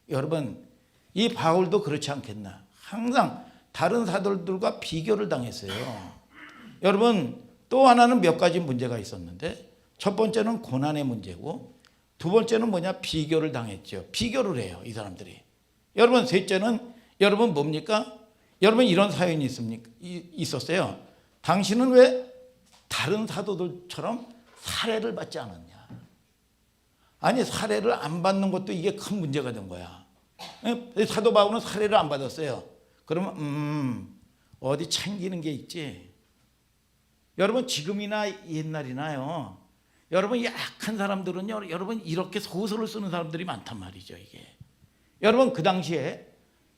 여러분 이 바울도 그렇지 않겠나. 항상 다른 사도들과 비교를 당했어요. 여러분 또 하나는 몇 가지 문제가 있었는데 첫 번째는 고난의 문제고 두 번째는 비교를 당했죠. 비교를 해요 이 사람들이. 여러분 셋째는 여러분 뭡니까? 여러분 이런 사연이 있었어요. 당신은 왜 다른 사도들처럼 살해를 받지 않았냐? 아니 살해를 안 받는 것도 이게 큰 문제가 된 거야. 사도 바울은 살해를 안 받았어요. 그러면 어디 챙기는 게 있지? 여러분 지금이나 옛날이나요. 여러분 약한 사람들은요. 여러분 이렇게 소설을 쓰는 사람들이 많단 말이죠. 이게. 여러분 그 당시에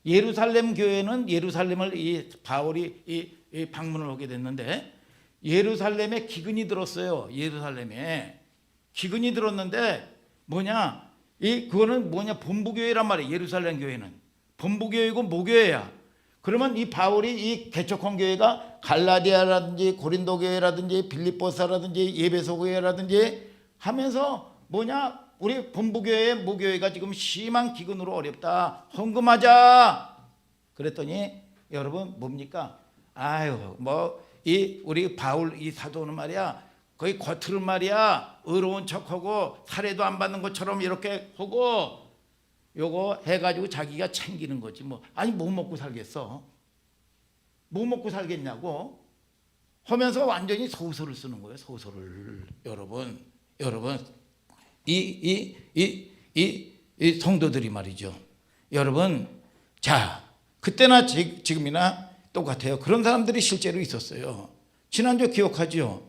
예루살렘 교회는 예루살렘을 이 바울이 이 방문을 하게 됐는데 예루살렘에 기근이 들었어요. 예루살렘에 기근이 들었는데 뭐냐? 그거는 뭐냐? 본부교회란 말이에요. 예루살렘 교회는 본부교회고 모교회야. 그러면 이 바울이 이 개척한 교회가 갈라디아라든지 고린도 교회라든지 빌립보사라든지 예배소 교회라든지 하면서 뭐냐? 우리 본부교회 모교회가 지금 심한 기근으로 어렵다. 헌금하자. 그랬더니 여러분 뭡니까? 아유 뭐 이 우리 바울 이 사도는 말이야. 거의 겉으로 말이야 의로운 척하고 살해도 안 받는 것처럼 이렇게 하고 요거 해가지고 자기가 챙기는 거지 뭐. 아니 뭐 먹고 살겠어? 뭐 먹고 살겠냐고 하면서 완전히 소설을 쓰는 거예요. 소설을. 여러분 이 성도들이 말이죠. 여러분 자 그때나 지금이나 똑같아요. 그런 사람들이 실제로 있었어요. 지난주 기억하죠?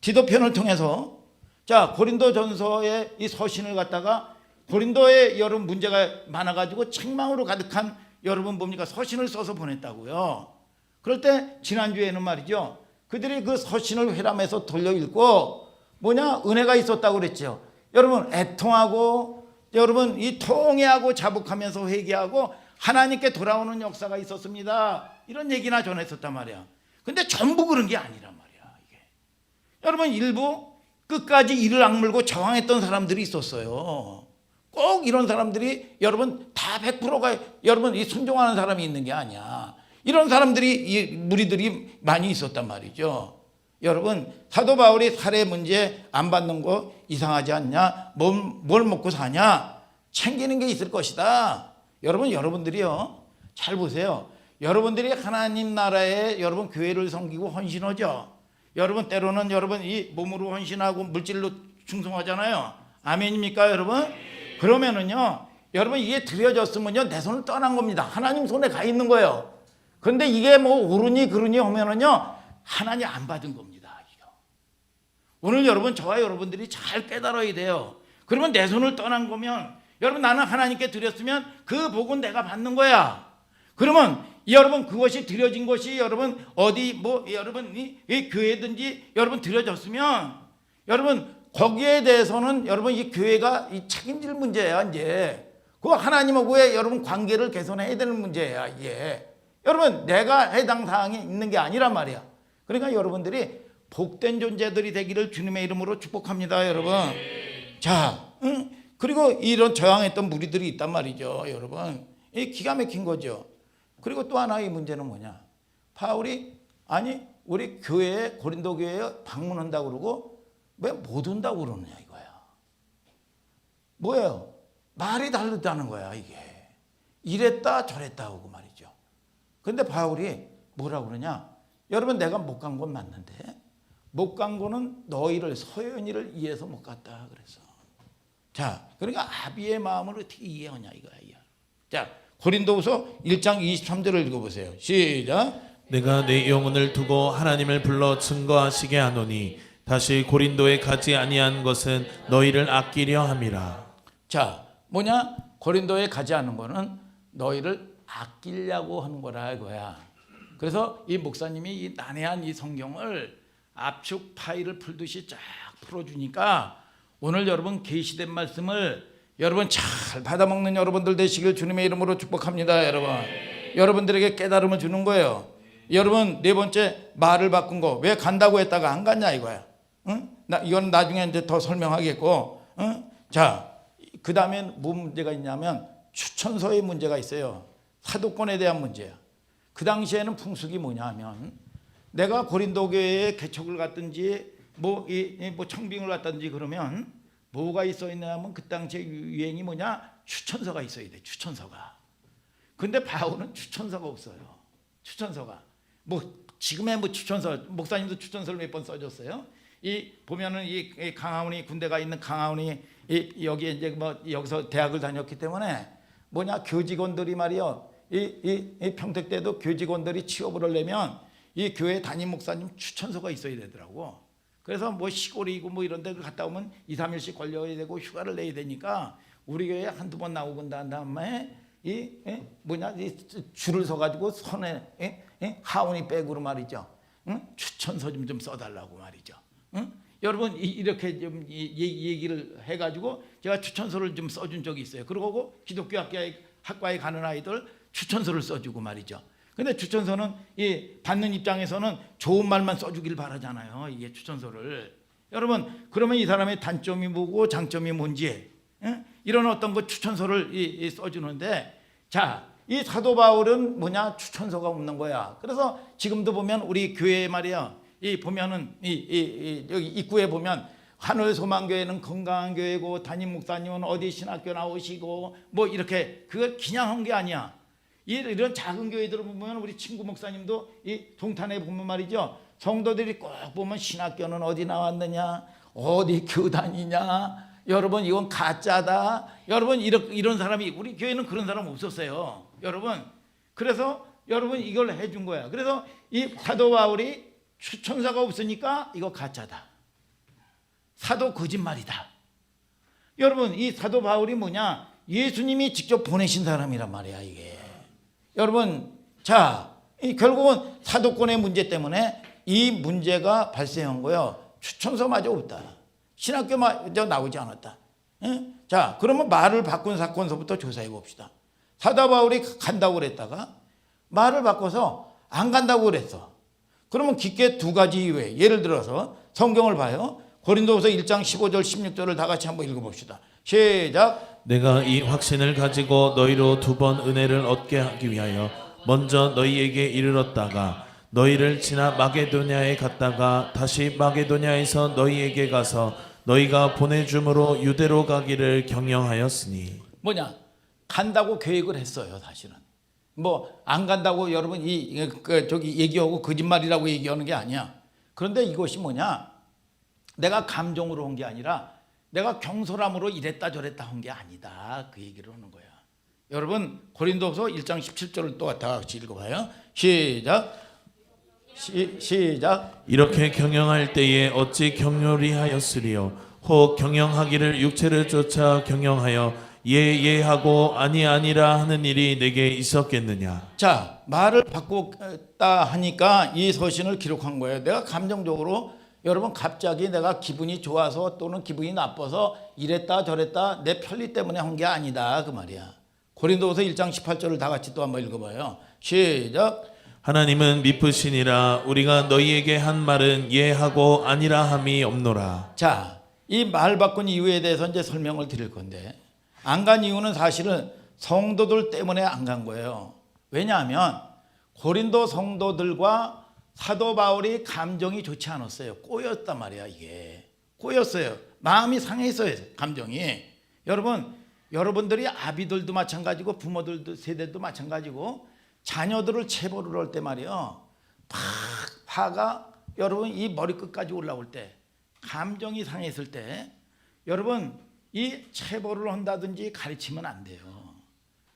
디도편을 통해서 자 고린도전서의 이 서신을 갖다가 고린도에 여러분 문제가 많아가지고 책망으로 가득한 여러분 뭡니까 서신을 써서 보냈다고요. 그럴 때 지난주에는 말이죠. 그들이 그 서신을 회람해서 돌려 읽고 뭐냐 은혜가 있었다고 그랬죠. 여러분 애통하고 여러분 이 통회하고 자복하면서 회개하고 하나님께 돌아오는 역사가 있었습니다. 이런 얘기나 전했었단 말이야. 근데 전부 그런 게 아니란 말이야. 이게. 여러분 일부 끝까지 이를 악물고 저항했던 사람들이 있었어요. 꼭 이런 사람들이 여러분 다 100%가 여러분 이 순종하는 사람이 있는 게 아니야. 이런 사람들이 이 무리들이 많이 있었단 말이죠. 여러분 사도 바울이 살해 문제 안 받는 거 이상하지 않냐? 뭘 먹고 사냐? 챙기는 게 있을 것이다. 여러분들이요 잘 보세요. 여러분들이 하나님 나라에 여러분 교회를 섬기고 헌신하죠. 여러분 때로는 여러분 이 몸으로 헌신하고 물질로 충성하잖아요. 아멘입니까 여러분? 그러면은요 여러분 이게 드려졌으면요 내 손을 떠난 겁니다. 하나님 손에 가 있는 거예요. 그런데 이게 뭐 옳으니 그르니 하면은요 하나님 안 받은 겁니다. 이거. 오늘 여러분 저와 여러분들이 잘 깨달아야 돼요. 그러면 내 손을 떠난 거면 여러분 나는 하나님께 드렸으면 그 복은 내가 받는 거야. 그러면 여러분 그것이 드려진 것이 여러분 어디 뭐 여러분 이 교회든지 여러분 드려졌으면 여러분 거기에 대해서는 여러분 이 교회가 이 책임질 문제야. 이제 그 하나님하고의 여러분 관계를 개선해야 되는 문제야. 이게 여러분 내가 해당 사항에 있는 게 아니란 말이야. 그러니까 여러분들이 복된 존재들이 되기를 주님의 이름으로 축복합니다. 여러분 자 그리고 이런 저항했던 무리들이 있단 말이죠. 여러분 이 기가 막힌 거죠. 그리고 또 하나의 문제는 뭐냐? 바울이 아니 우리 교회에 고린도 교회에 방문한다고 그러고 왜 못 온다고 그러느냐 이거야. 뭐예요? 말이 다르다는 거야 이게. 이랬다 저랬다 하고 말이죠. 근데 바울이 뭐라고 그러냐? 여러분 내가 못 간 건 맞는데 못 간 거는 너희를 서연이를 이해해서 못 갔다 그래서. 자 그러니까 아비의 마음을 어떻게 이해하냐 이거야. 자 고린도후서 1장 23절을 읽어보세요. 시작. 내가 내 영혼을 두고 하나님을 불러 증거하시게 하노니 다시 고린도에 가지 아니한 것은 너희를 아끼려 함이라. 자 뭐냐? 고린도에 가지 않은 거는 너희를 아끼려고 하는 거라 이거야. 그래서 이 목사님이 이 난해한 이 성경을 압축 파일을 풀듯이 쫙 풀어주니까 오늘 여러분 계시된 말씀을 여러분 잘 받아먹는 여러분들 되시길 주님의 이름으로 축복합니다. 여러분들에게 깨달음을 주는 거예요. 여러분 네 번째 말을 바꾼 거 왜 간다고 했다가 안 갔냐 이거야. 응? 이건 나중에 이제 더 설명하겠고. 응? 자, 그 다음에 뭐 문제가 있냐면 추천서의 문제가 있어요. 사도권에 대한 문제야. 그 당시에는 풍습이 뭐냐면 내가 고린도 교회에 개척을 갔든지 뭐 청빙을 갔든지 그러면 뭐가 있어 있냐면 그 당시에 유행이 뭐냐? 추천서가 있어야 돼. 추천서가. 근데 바울은 추천서가 없어요. 추천서가. 뭐 지금의 뭐 추천서 목사님도 추천서를 몇 번 써줬어요. 이 보면은 이 강하온이 군대가 있는 강하온이 여기에 이제 뭐 여기서 대학을 다녔기 때문에 뭐냐 교직원들이 말이요. 이 평택 때도 교직원들이 취업을 하려면 이 교회 담임 목사님 추천서가 있어야 되더라고. 그래서 뭐 시골이고 뭐 이런 데 갔다 오면 2, 3일씩 걸려야 되고 휴가를 내야 되니까 우리 교회에 한두 번 나오고 난 다음에 이 줄을 서 가지고 손에 하원이 백으로 말이죠. 추천서 좀 써달라고 말이죠. 여러분 이렇게 좀 얘기를 해가지고 제가 추천서를 좀 써준 적이 있어요. 그리고 기독교 학과에 가는 아이들 추천서를 써주고 말이죠. 근데 추천서는 이 받는 입장에서는 좋은 말만 써주길 바라잖아요. 이게 추천서를. 여러분 그러면 이 사람의 단점이 뭐고 장점이 뭔지 이런 어떤 그 추천서를 써주는데, 자, 이 사도 바울은 뭐냐? 추천서가 없는 거야. 그래서 지금도 보면 우리 교회 말이야. 이 보면은 여기 입구에 보면 하늘소망교회는 건강한 교회고 담임 목사님은 어디 신학교 나오시고 뭐 이렇게 그걸 그냥 한 게 아니야. 이런 작은 교회들을 보면 우리 친구 목사님도 이 동탄에 보면 말이죠. 성도들이 꼭 보면 신학교는 어디 나왔느냐, 어디 교단이냐. 여러분 이건 가짜다. 여러분 이런 사람이 우리 교회는 그런 사람 없었어요. 여러분 그래서 여러분 이걸 해준 거야. 그래서 이 사도 바울이 추천사가 없으니까 이거 가짜다. 사도 거짓말이다. 여러분 이 사도 바울이 뭐냐? 예수님이 직접 보내신 사람이란 말이야 이게. 여러분 자, 결국은 사도권의 문제 때문에 이 문제가 발생한 거예요. 추천서마저 없다. 신학교마저 나오지 않았다. 자, 그러면 말을 바꾼 사건서부터 조사해 봅시다. 사도 바울이 간다고 그랬다가 말을 바꿔서 안 간다고 그랬어. 그러면 깊게 두 가지 이유에, 예를 들어서 성경을 봐요. 고린도후서 1장 15절 16절을 다 같이 한번 읽어봅시다. 시작. 내가 이 확신을 가지고 너희로 두 번 은혜를 얻게 하기 위하여 먼저 너희에게 이르렀다가 너희를 지나 마게도냐에 갔다가 다시 마게도냐에서 너희에게 가서 너희가 보내줌으로 유대로 가기를 경영하였으니. 뭐냐? 간다고 계획을 했어요. 사실은 뭐 안 간다고 여러분 저기 얘기하고 거짓말이라고 얘기하는 게 아니야. 그런데 이것이 뭐냐? 내가 감정으로 한 게 아니라 내가 경솔함으로 이랬다 저랬다 한 게 아니다. 그 얘기를 하는 거야. 여러분 고린도후서 1장 17절을 또 다 같이 읽어봐요. 시작. 시작. 이렇게 경영할 때에 어찌 경솔히 하였으리요. 혹 경영하기를 육체를 쫓아 경영하여 예하고 아니라 하는 일이 내게 있었겠느냐. 자, 말을 바꿨다 하니까 이 서신을 기록한 거예요. 내가 감정적으로 여러분 갑자기 내가 기분이 좋아서 또는 기분이 나빠서 이랬다 저랬다 내 편리 때문에 한 게 아니다 그 말이야. 고린도후서 1장 18절을 다 같이 또 한번 읽어봐요. 시작. 하나님은 미쁘시니라 우리가 너희에게 한 말은 예하고 아니라 함이 없노라. 자, 이 말 바꾼 이유에 대해서 이제 설명을 드릴 건데, 안 간 이유는 사실은 성도들 때문에 안 간 거예요. 왜냐하면 고린도 성도들과 사도 바울이 감정이 좋지 않았어요. 꼬였단 말이야. 이게 꼬였어요. 마음이 상했어요. 감정이. 여러분들이 아비들도 마찬가지고 부모들도 세대도 마찬가지고 자녀들을 체벌을 할 때 말이요, 화가 여러분 이 머리끝까지 올라올 때, 감정이 상했을 때 여러분 이 체벌을 한다든지 가르치면 안 돼요.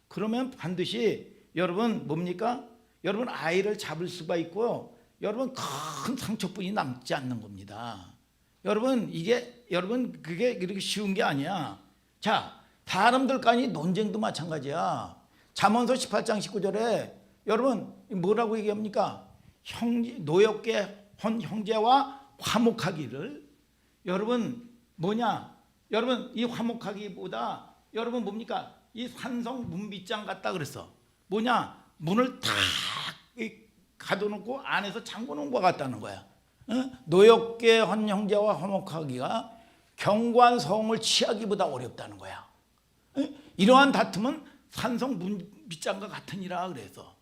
그러면 반드시 여러분 뭡니까? 여러분 아이를 잡을 수가 있고 여러분 큰 상처뿐이 남지 않는 겁니다. 여러분 그게 그렇게 쉬운 게 아니야. 자, 사람들 간의 논쟁도 마찬가지야. 잠언서 18장 19절에 여러분 뭐라고 얘기합니까? 노엽게 형제와 화목하기를. 여러분 뭐냐? 여러분 이 화목하기보다 여러분 뭡니까? 이 산성 문빗장 같다 그랬어. 뭐냐? 문을 탁 가둬놓고 안에서 잠궈놓은 것 같다는 거야. 노엽게 한 형제와 화목하기가 견고한 성을 취하기보다 어렵다는 거야. 이러한 다툼은 산성 문빗장과 같으니라 그래서.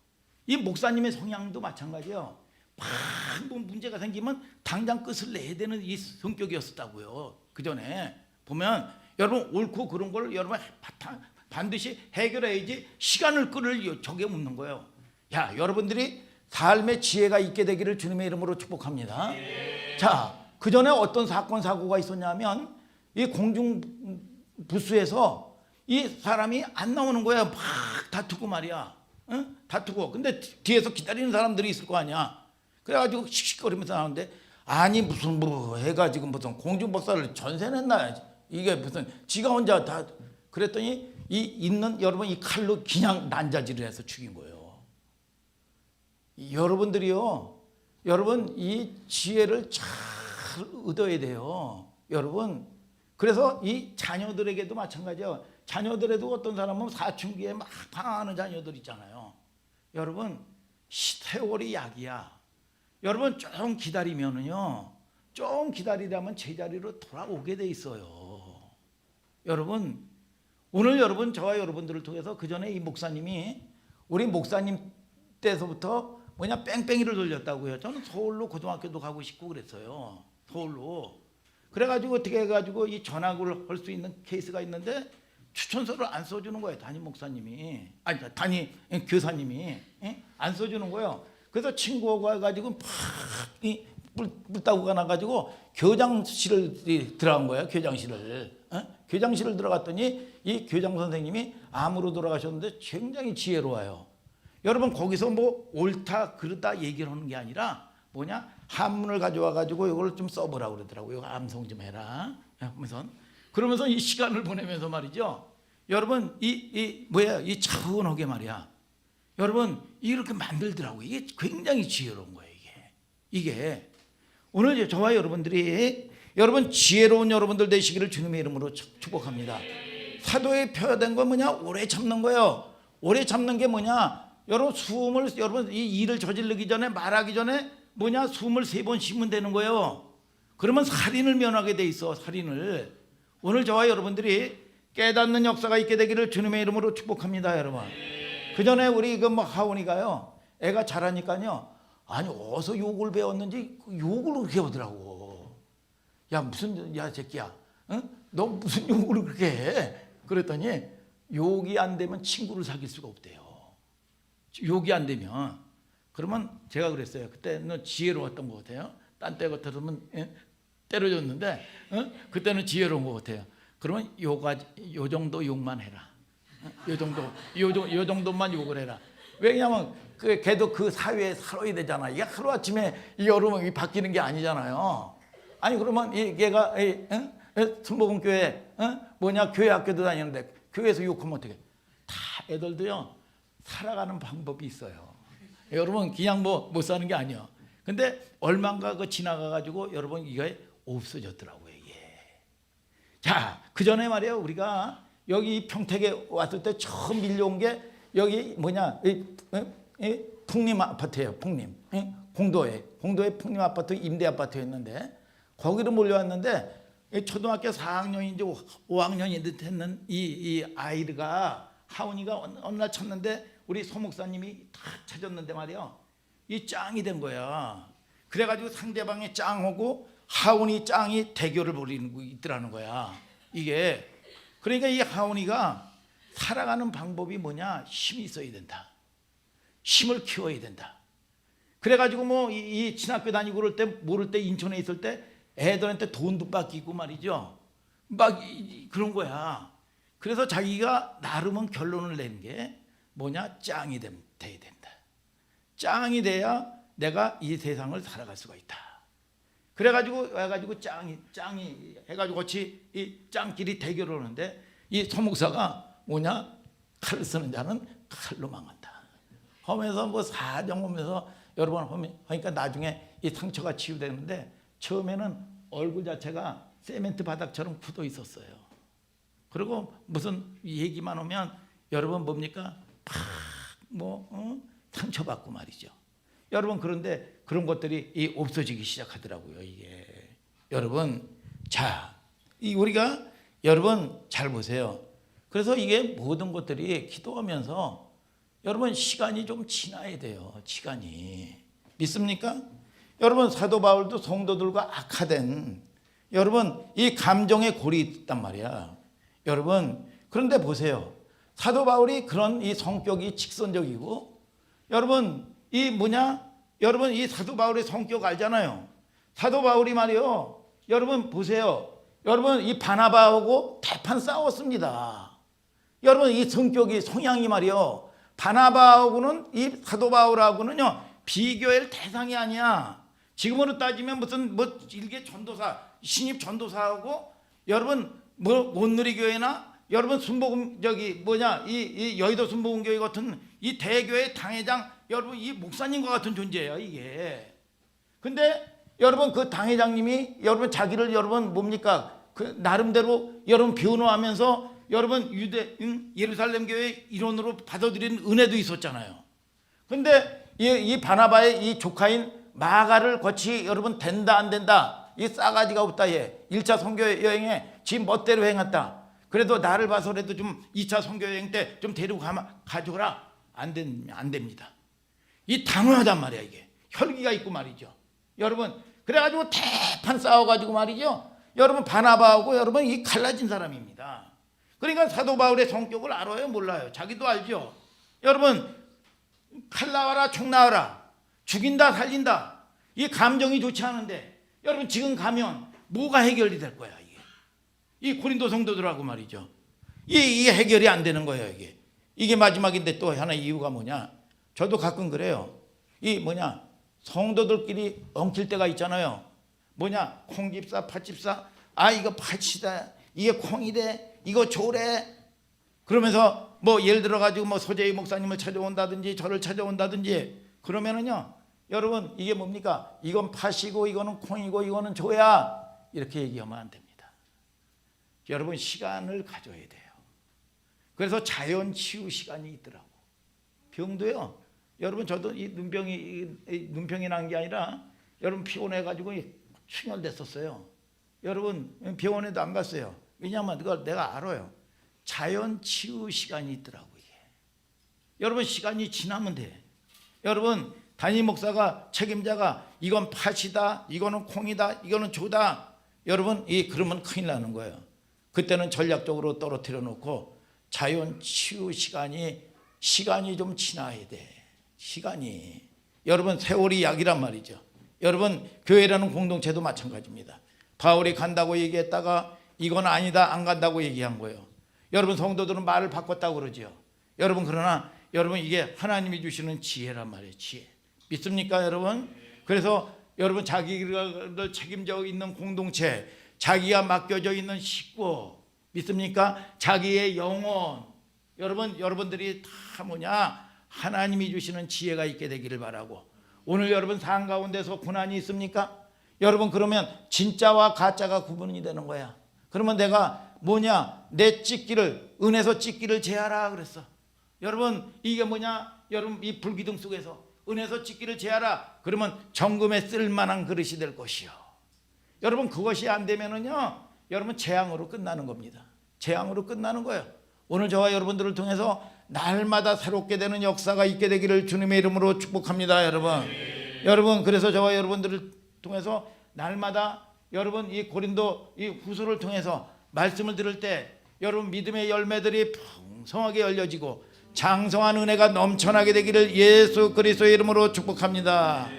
이 목사님의 성향도 마찬가지예요. 뭐 문제가 생기면 당장 끝을 내야 되는 이 성격이었다고요. 그 전에 보면 여러분 옳고 그런 걸 여러분 반드시 해결해야지 시간을 끌을 적에 없는 거예요. 야, 여러분들이 삶의 지혜가 있게 되기를 주님의 이름으로 축복합니다. 자, 그 전에 어떤 사건 사고가 있었냐면 이 공중 부스에서 이 사람이 안 나오는 거야. 막 다투고 말이야. 다투고. 근데 뒤에서 기다리는 사람들이 있을 거 아니야. 그래가지고 씩씩거리면서 나오는데 아니 무슨 뭐 해가 지금 무슨 공중박사를 전세냈나 이게 무슨 지가 혼자 다 그랬더니 이 있는 여러분 이 칼로 그냥 난자질을 해서 죽인 거예요. 여러분들이요, 여러분 이 지혜를 잘 얻어야 돼요. 여러분 그래서 이 자녀들에게도 마찬가지예요. 자녀들에도 어떤 사람은 사춘기에 막 방황하는 자녀들 있잖아요. 여러분 세월이 약이야. 여러분 좀 기다리면은요, 좀 기다리다면 제자리로 돌아오게 돼 있어요. 여러분 오늘 여러분 저와 여러분들을 통해서 그 전에 이 목사님이 우리 목사님 때서부터 뭐냐 뺑뺑이를 돌렸다고요. 저는 서울로 고등학교도 가고 싶고 그랬어요. 서울로. 그래가지고 어떻게 해가지고 이 전학을 할 수 있는 케이스가 있는데 추천서를 안 써주는 거예요. 담임 목사님이 아니 담임 교사님이 안 써주는 거예요. 그래서 친구가 가지고 뿔 따구가 나가지고 교장실을 들어간 거예요. 교장실을 들어갔더니 이 교장 선생님이 암으로 돌아가셨는데 굉장히 지혜로워요. 여러분 거기서 뭐 옳다 그르다 얘기를 하는 게 아니라 뭐냐 한문을 가져와 가지고 이걸 좀 써보라고 그러더라고요. 암송 좀 해라 그러면서 이 시간을 보내면서 말이죠. 여러분 이 차분하게 말이야. 여러분 이렇게 만들더라고요. 이게 굉장히 지혜로운 거예요. 이게 오늘 저와 여러분들이 여러분 지혜로운 여러분들 되시기를 주님의 이름으로 축복합니다. 사도에 표현된 건 뭐냐? 오래 참는 거예요. 오래 참는 게 뭐냐? 여러분 이 일을 저지르기 전에 말하기 전에 뭐냐? 숨을 3번 쉬면 되는 거예요. 그러면 살인을 면하게 돼 있어. 살인을. 오늘 저와 여러분들이 깨닫는 역사가 있게 되기를 주님의 이름으로 축복합니다, 여러분. 그 전에 우리 하온이가요. 애가 자라니까요. 아니 어디서 욕을 배웠는지 욕을 그렇게 하더라고. 야 새끼야, 너 무슨 욕을 그렇게 해? 그랬더니 욕이 안 되면 친구를 사귈 수가 없대요. 욕이 안 되면. 그러면 제가 그랬어요. 그때는 지혜로웠던 것 같아요. 딴 때 같았으면 때려줬는데 그때는 지혜로운 것 같아요. 그러면 요 정도 욕만 해라. 요 정도만 욕을 해라. 왜냐하면 걔도 그 사회에 살아야 되잖아. 이게 하루아침에 이 여름이 바뀌는 게 아니잖아요. 아니 그러면 걔가 순복음교회 교회 학교도 다니는데 교회에서 욕하면 어떻게? 다 애들도요 살아가는 방법이 있어요. 여러분 그냥 못 사는 게 아니에요. 근데 얼마인가 지나가 가지고 여러분 이게 없어졌더라고요. 이게. 자, 그 전에 말이에요. 우리가 여기 평택에 왔을 때 처음 밀려온 게 여기 풍림 아파트예요. 풍림. 공도에 풍림 아파트 임대 아파트였는데 거기로 몰려왔는데 초등학교 4학년인지 5학년이 됐는 이 아이가 하온이가 어느 날 찾는데 우리 소목사님이 다 찾았는데 말이야. 이 짱이 된 거야. 그래가지고 상대방의 짱하고 하온이 짱이 대결을 벌이는 거 있더라는 거야. 이게 그러니까 이 하온이가 살아가는 방법이 뭐냐? 힘이 있어야 된다. 힘을 키워야 된다. 그래가지고 이 신학교 다니고 그럴 때 모를 때 인천에 있을 때 애들한테 돈도 뺏기고 말이죠. 그런 거야. 그래서 자기가 나름은 결론을 낸 게 뭐냐? 짱이 돼야 된다. 짱이 돼야 내가 이 세상을 살아갈 수가 있다. 그래가지고 와가지고 짱이 해가지고 같이 이 짱끼리 대결을 하는데 이 소목사가 뭐냐? 칼을 쓰는 자는 칼로 망한다. 하면서 사정하면서 여러분 하니까 나중에 이 상처가 치유되는데 처음에는 얼굴 자체가 세멘트 바닥처럼 굳어 있었어요. 그리고 무슨 얘기만 오면 여러분 뭡니까? 상처받고 말이죠. 여러분 그런데 그런 것들이 없어지기 시작하더라고요. 이게 여러분 우리가 여러분 잘 보세요. 그래서 이게 모든 것들이 기도하면서 여러분 시간이 좀 지나야 돼요. 시간이 믿습니까? 여러분 사도 바울도 성도들과 악화된 여러분 이 감정의 골이 있단 말이야. 여러분 그런데 보세요. 사도 바울이 그런 이 성격이 직선적이고 여러분 여러분 이 사도 바울의 성격 알잖아요. 사도 바울이 말이요. 여러분 보세요. 여러분 이 바나바하고 대판 싸웠습니다. 여러분 이 성향이 말이요. 바나바하고는 이 사도 바울하고는요 비교할 대상이 아니야. 지금으로 따지면 무슨 뭐 일개 전도사, 신입 전도사하고 여러분 뭐 온누리교회나 여러분 순복음 이 여의도 순복음교회 같은 이 대교회 당회장 여러분 이 목사님과 같은 존재예요 이게. 근데 여러분 그 당회장님이 여러분 자기를 여러분 뭡니까 그 나름대로 여러분 변호하면서 여러분 예루살렘 교회 일원으로 받아들이는 은혜도 있었잖아요. 근데 이 바나바의 이 조카인 마가를 거치 여러분 된다 안 된다 이 싸가지가 없다 얘 1차 선교 여행에 지 멋대로 행했다. 그래도 나를 봐서라도 좀 2차 선교 여행 때 좀 데리고 가져오라. 안 됩니다. 이 당연하단 말이야 이게. 혈기가 있고 말이죠. 여러분 그래가지고 대판 싸워가지고 말이죠. 여러분 바나바하고 여러분 이 갈라진 사람입니다. 그러니까 사도 바울의 성격을 알아요 몰라요? 자기도 알죠. 여러분 칼 나와라 총 나와라 죽인다 살린다 이 감정이 좋지 않은데 여러분 지금 가면 뭐가 해결이 될 거야 이게. 이 고린도 성도들하고 말이죠. 이 해결이 안 되는 거예요 이게 마지막인데 또 하나 이유가 뭐냐. 저도 가끔 그래요. 이 성도들끼리 엉킬 때가 있잖아요. 콩집사 팥집사 이거 팥이다 이게 콩이래 이거 조래 그러면서 뭐 예를 들어 가지고 뭐 소재희 목사님을 찾아온다든지 저를 찾아온다든지 그러면은요 여러분 이게 뭡니까 이건 팥이고 이거는 콩이고 이거는 조야 이렇게 얘기하면 안 됩니다. 여러분 시간을 가져야 돼요. 그래서 자연 치유 시간이 있더라고. 병도요 여러분 저도 이 눈병이 난 게 아니라 여러분 피곤해 가지고 충혈됐었어요. 여러분 병원에도 안 갔어요. 왜냐하면 그걸 내가 알아요. 자연 치유 시간이 있더라고 이게. 여러분 시간이 지나면 돼. 여러분 담임 목사가 책임자가 이건 팥이다 이거는 콩이다 이거는 조다 여러분 그러면 큰일 나는 거예요. 그때는 전략적으로 떨어뜨려 놓고 자연 치유 시간이 좀 지나야 돼. 시간이 여러분 세월이 약이란 말이죠. 여러분 교회라는 공동체도 마찬가지입니다. 바울이 간다고 얘기했다가 이건 아니다 안 간다고 얘기한 거예요. 여러분 성도들은 말을 바꿨다고 그러죠. 여러분 그러나 여러분 이게 하나님이 주시는 지혜란 말이에요. 지혜. 믿습니까 여러분? 그래서 여러분 자기를 책임져 있는 공동체 자기가 맡겨져 있는 식구 믿습니까? 자기의 영혼 여러분들이 다 하나님이 주시는 지혜가 있게 되기를 바라고. 오늘 여러분 삶 가운데서 고난이 있습니까? 여러분 그러면 진짜와 가짜가 구분이 되는 거야. 그러면 내가 내 찍기를 은에서 찍기를 제하라 그랬어. 여러분 이게 여러분 이 불기둥 속에서 은에서 찍기를 제하라. 그러면 정금에 쓸만한 그릇이 될 것이요. 여러분 그것이 안 되면은요 여러분 재앙으로 끝나는 겁니다. 재앙으로 끝나는 거예요. 오늘 저와 여러분들을 통해서 날마다 새롭게 되는 역사가 있게 되기를 주님의 이름으로 축복합니다 여러분. 여러분 그래서 저와 여러분들을 통해서 날마다 여러분 이 고린도 이 후서를 통해서 말씀을 들을 때 여러분 믿음의 열매들이 풍성하게 열려지고 장성한 은혜가 넘쳐나게 되기를 예수 그리스도의 이름으로 축복합니다.